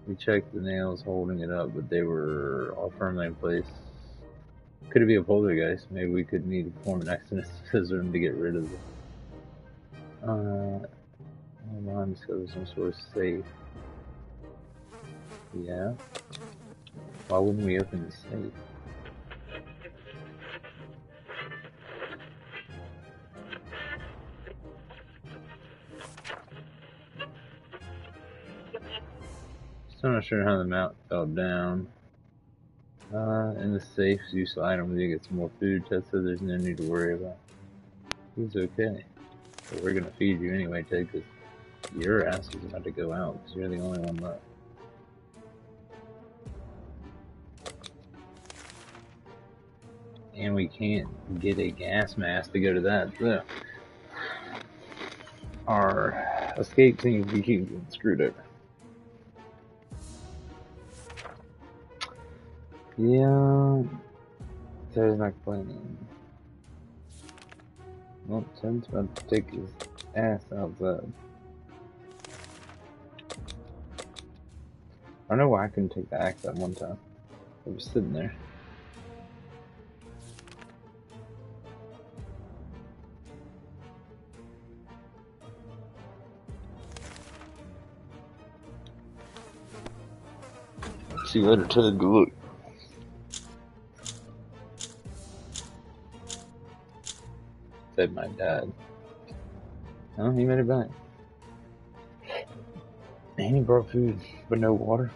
Speaker 1: We checked the nails holding it up, but they were all firmly in place. Could it be a poltergeist? Maybe we could need to perform an exorcism to get rid of it. Online discovered some sort of safe. Yeah? Why wouldn't we open the safe? Still not sure how the mount fell down. In the safe's useful items, you get some more food. Ted said there's no need to worry about. He's okay. But we're gonna feed you anyway, Ted, because your ass is about to go out, because you're the only one left. And we can't get a gas mask to go to that. So our escape seems to be getting screwed over. Yeah, Ted's not complaining. Well, Ted's about to take his ass outside. I don't know why I couldn't take the axe that one time. I was sitting there. See you later, Ted. Good luck. Said my dad. Oh, he made it back. And he brought food, but no water.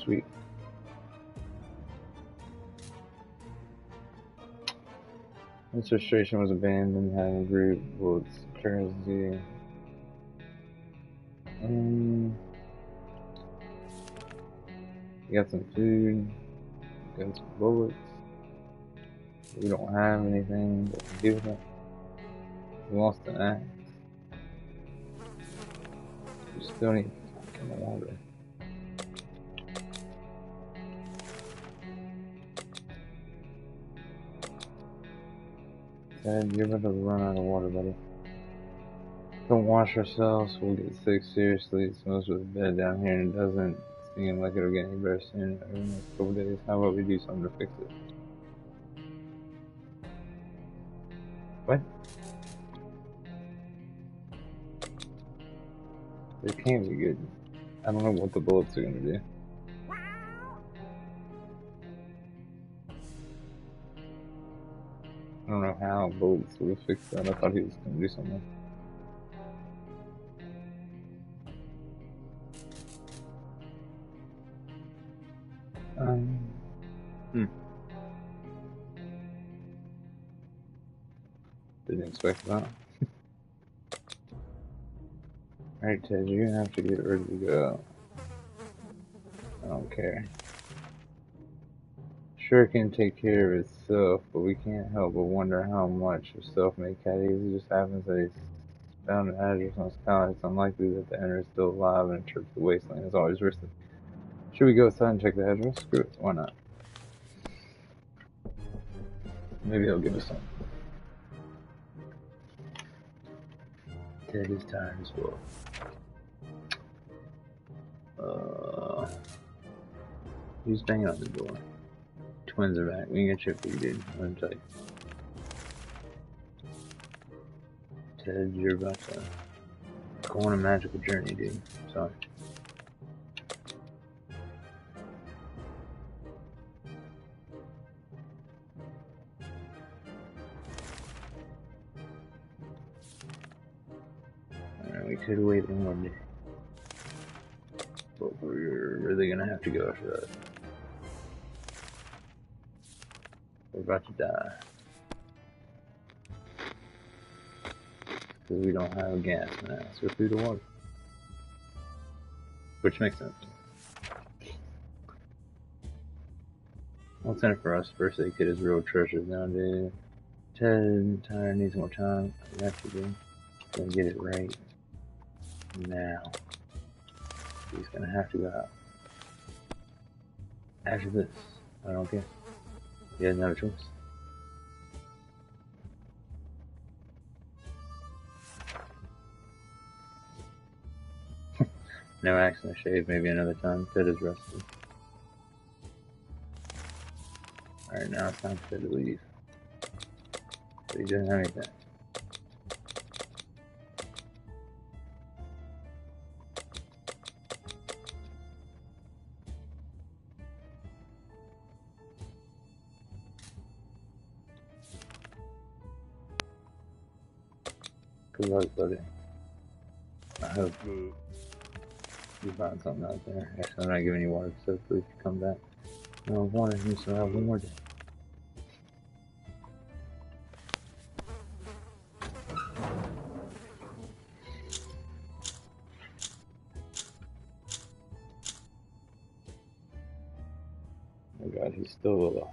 Speaker 1: Sweet. This frustration was abandoned, having a group. Well, it's crazy. We got some food. We got some bullets. We don't have anything that can do with it. We lost an axe. We still need fucking water. Dad, you're about to run out of water, buddy. Don't wash ourselves, we'll get sick. Seriously, it smells really bad down here and it doesn't seem like it'll get any better soon. Over the next couple days, how about we do something to fix it? What? It can't be good. I don't know what the bullets are gonna do. I don't know how bullets would have fixed that. I thought he was gonna do something. Didn't expect that. Alright, Ted, you're gonna have to get ready to go. I don't care. Sure it can take care of itself, but we can't help but wonder how much of self-made cat is. It just happens that he's found an address on his collar. It's unlikely that the owner is still alive, and a trip to the wasteland is always risky. Should we go outside and check the address? Screw it, why not? Maybe he'll give us something. Ted is tired as well. Who's banging on the door? Twins are back. We ain't got shit for you, dude. Let me tell you. Ted, you're about to go on a magical journey, dude. Sorry. Alright, we could wait one more day. But we're really gonna have to go after that. We're about to die. Because we don't have gas now, so we're through the water. Which makes sense. What's in it for us? First aid kit is real treasure nowadays. Ted Tyler needs more time. That should be. Gonna get it right now. He's gonna have to go out. After this, I don't care. He doesn't have a choice. No accident shave, maybe another time. Ted is rested. Alright, now it's time for Ted to leave. But he doesn't have anything. Good luck, buddy. I hope you find something out there. Actually, I'm not giving you water, so please come back. No water, you still have one more day. Oh god, he's still alive.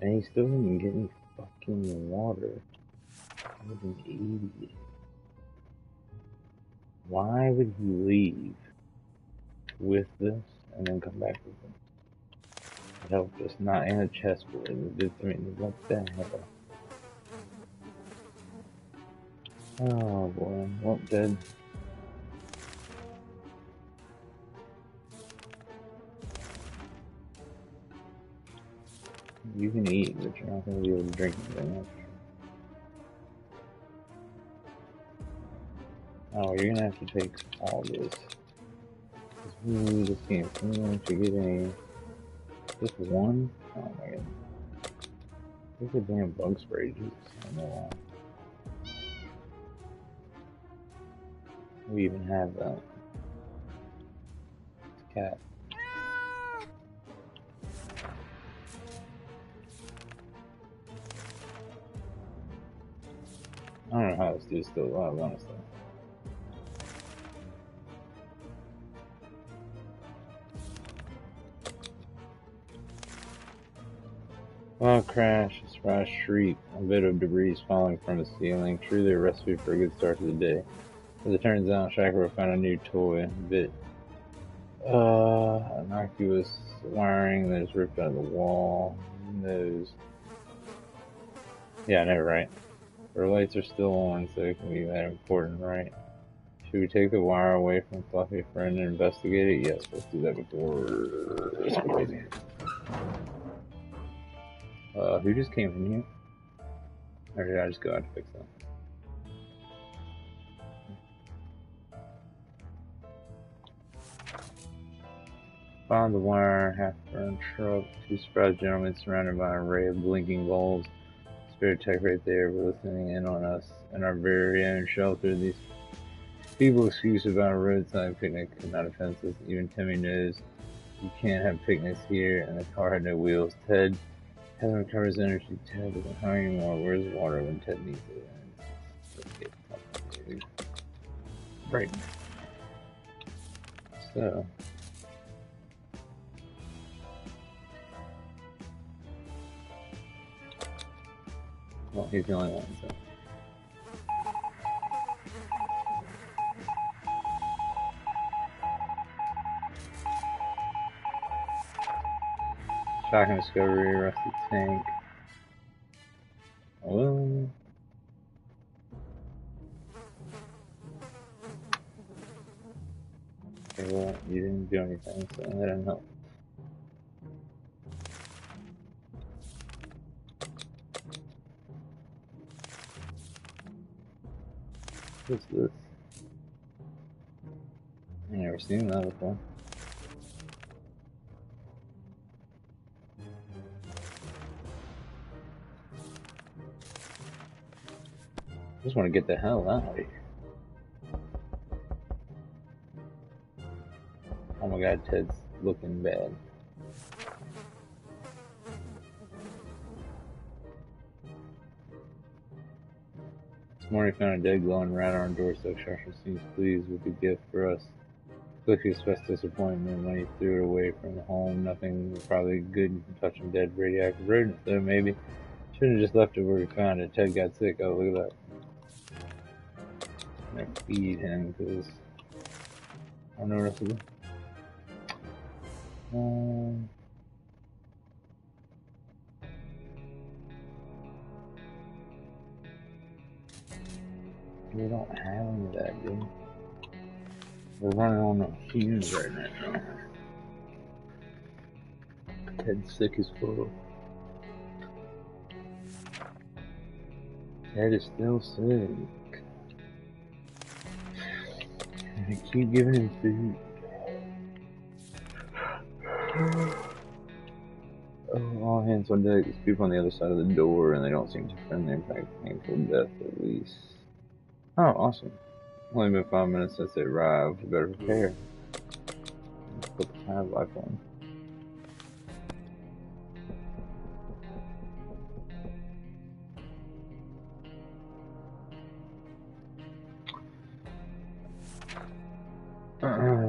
Speaker 1: And he still didn't get any fucking water. What an idiot. Why would he leave with this and then come back with it? It helped us not in a chessboard. I mean, what the hell? Oh boy, well, dead. You can eat, but you're not going to be able to drink anything. Oh, you're going to have to take all this. Ooh, this game. I'm going to get a... Just one? Oh my god. There's a damn bug spray, Jesus. I don't know why. We even have that. It's a cat. I don't know how this dude's still alive, honestly. Loud crash, a surprise shriek, a bit of debris falling from the ceiling. Truly a recipe for a good start to the day. As it turns out, Shakira found a new toy. Innocuous wiring that is ripped out of the wall. Who knows? Yeah, I know, right? Her lights are still on, so it can be that important, right? Should we take the wire away from Fluffy Friend and investigate it? Yes, let's do that before it's crazy. Who just came in here? Or did I just go out to fix that? Found the wire, half-burned truck, two surprised gentlemen surrounded by an array of blinking bulbs. Spirit Tech right there, listening in on us in our very own shelter. These people excuse about a roadside picnic could not offend us. Even Timmy knows you can't have picnics here, and the car had no wheels. Ted hasn't recovered his energy. Ted isn't hungry anymore. Where's water when Ted needs it? Right. So. Well, he's the only one, so. Shocking discovery, rusty tank. Well. Okay, well, you didn't do anything, so that didn't help. What's this? I've never seen that before. I just want to get the hell out of here. Oh my god, Ted's looking bad. morning found a dead glowing rat on our doorstep. Shasha seems pleased with the gift for us. Quickly expressed disappointment when he threw it away from the home. Nothing was probably good touching dead radioactive rodents, though maybe. Shouldn't have just left it where we found it. Ted got sick. Oh, look at that. I'm gonna feed him because I don't know what else to do. We don't have any of that, dude. We're running on the fumes right now. Ted's sick as fuck. Ted is still sick. And I keep giving him food. Oh, all hands on deck. There's people on the other side of the door, and they don't seem too friendly. In fact, painful death at least. Oh, awesome. Only been 5 minutes since they arrived. We better prepare. Let's put the time life on.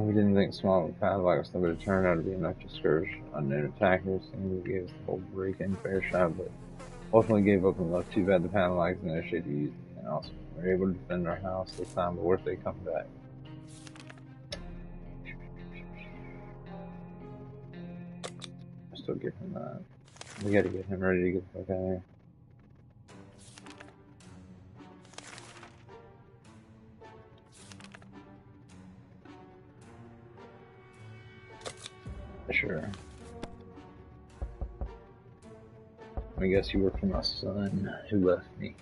Speaker 1: We didn't think small of a padlock was something to turn out to be enough to scourge unknown attackers. And we gave us the whole break-in fair shot, but ultimately gave up and left. Too bad the padlock is no shade to use. And also, we were able to defend our house this time, but what if they come back? I still give him that. We gotta get him ready to get the fuck out of here. Sure. I guess you work for my son, who left me.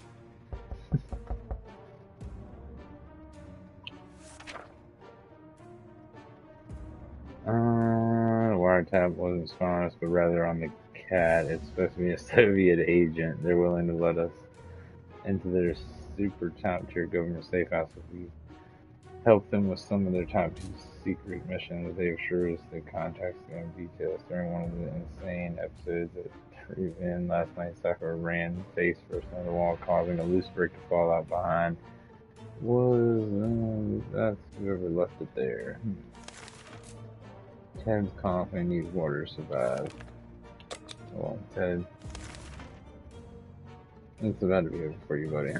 Speaker 1: The wiretap wasn't on us, but rather on the cat. It's supposed to be a Soviet agent. They're willing to let us into their super top-tier government safe house if we help them with some of their top secret missions. They assured us the contacts and details during one of the insane episodes that threw in last night. Sakura ran face first on the wall, causing a loose brick to fall out behind. That's whoever left it there. Ted's confident needs water to survive. Well, Ted, it's about to be over for you, buddy.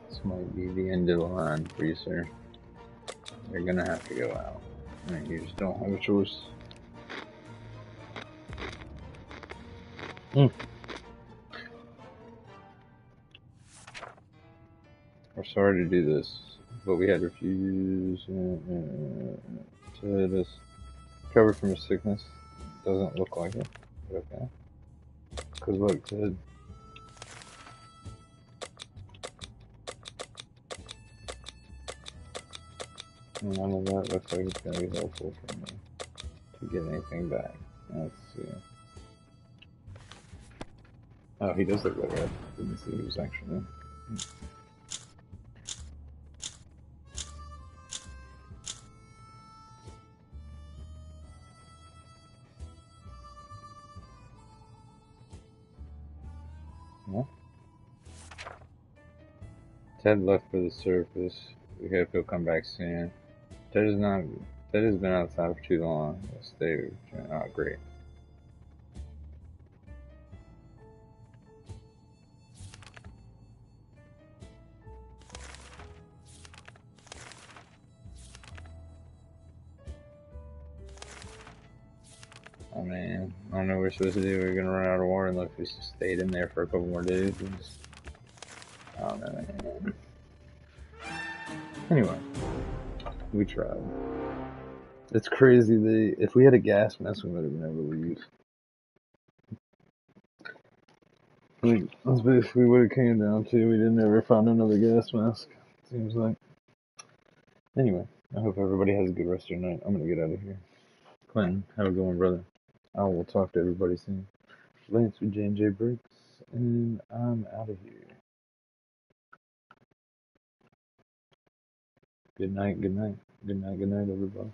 Speaker 1: This might be the end of the line for you, sir. You're gonna have to go out. I mean, you just don't have a choice. We're sorry to do this, but we had to refuse to this. Recovered from his sickness. Doesn't look like it. But okay. Cause look, Ted. None of that looks like it's gonna be helpful for me to get anything back. Let's see. Oh, he does look like that. Didn't see he was actually. Well, Ted left for the surface. We hope he'll come back soon. Ted has been outside for too long. Stay. Oh, great. Oh man, I don't know what we're supposed to do. We're gonna run out of water unless we just stayed in there for a couple more days. I don't know, man. Anyway, we tried. It's crazy. If we had a gas mask, we would have been able to leave. That's basically what it came down to. We didn't ever find another gas mask. Seems like. Anyway, I hope everybody has a good rest of your night. I'm gonna get out of here. Clinton, have a good one, brother. I will talk to everybody soon. Lance with J&J Briggs, and I'm out of here. Good night, good night. Good night, everybody.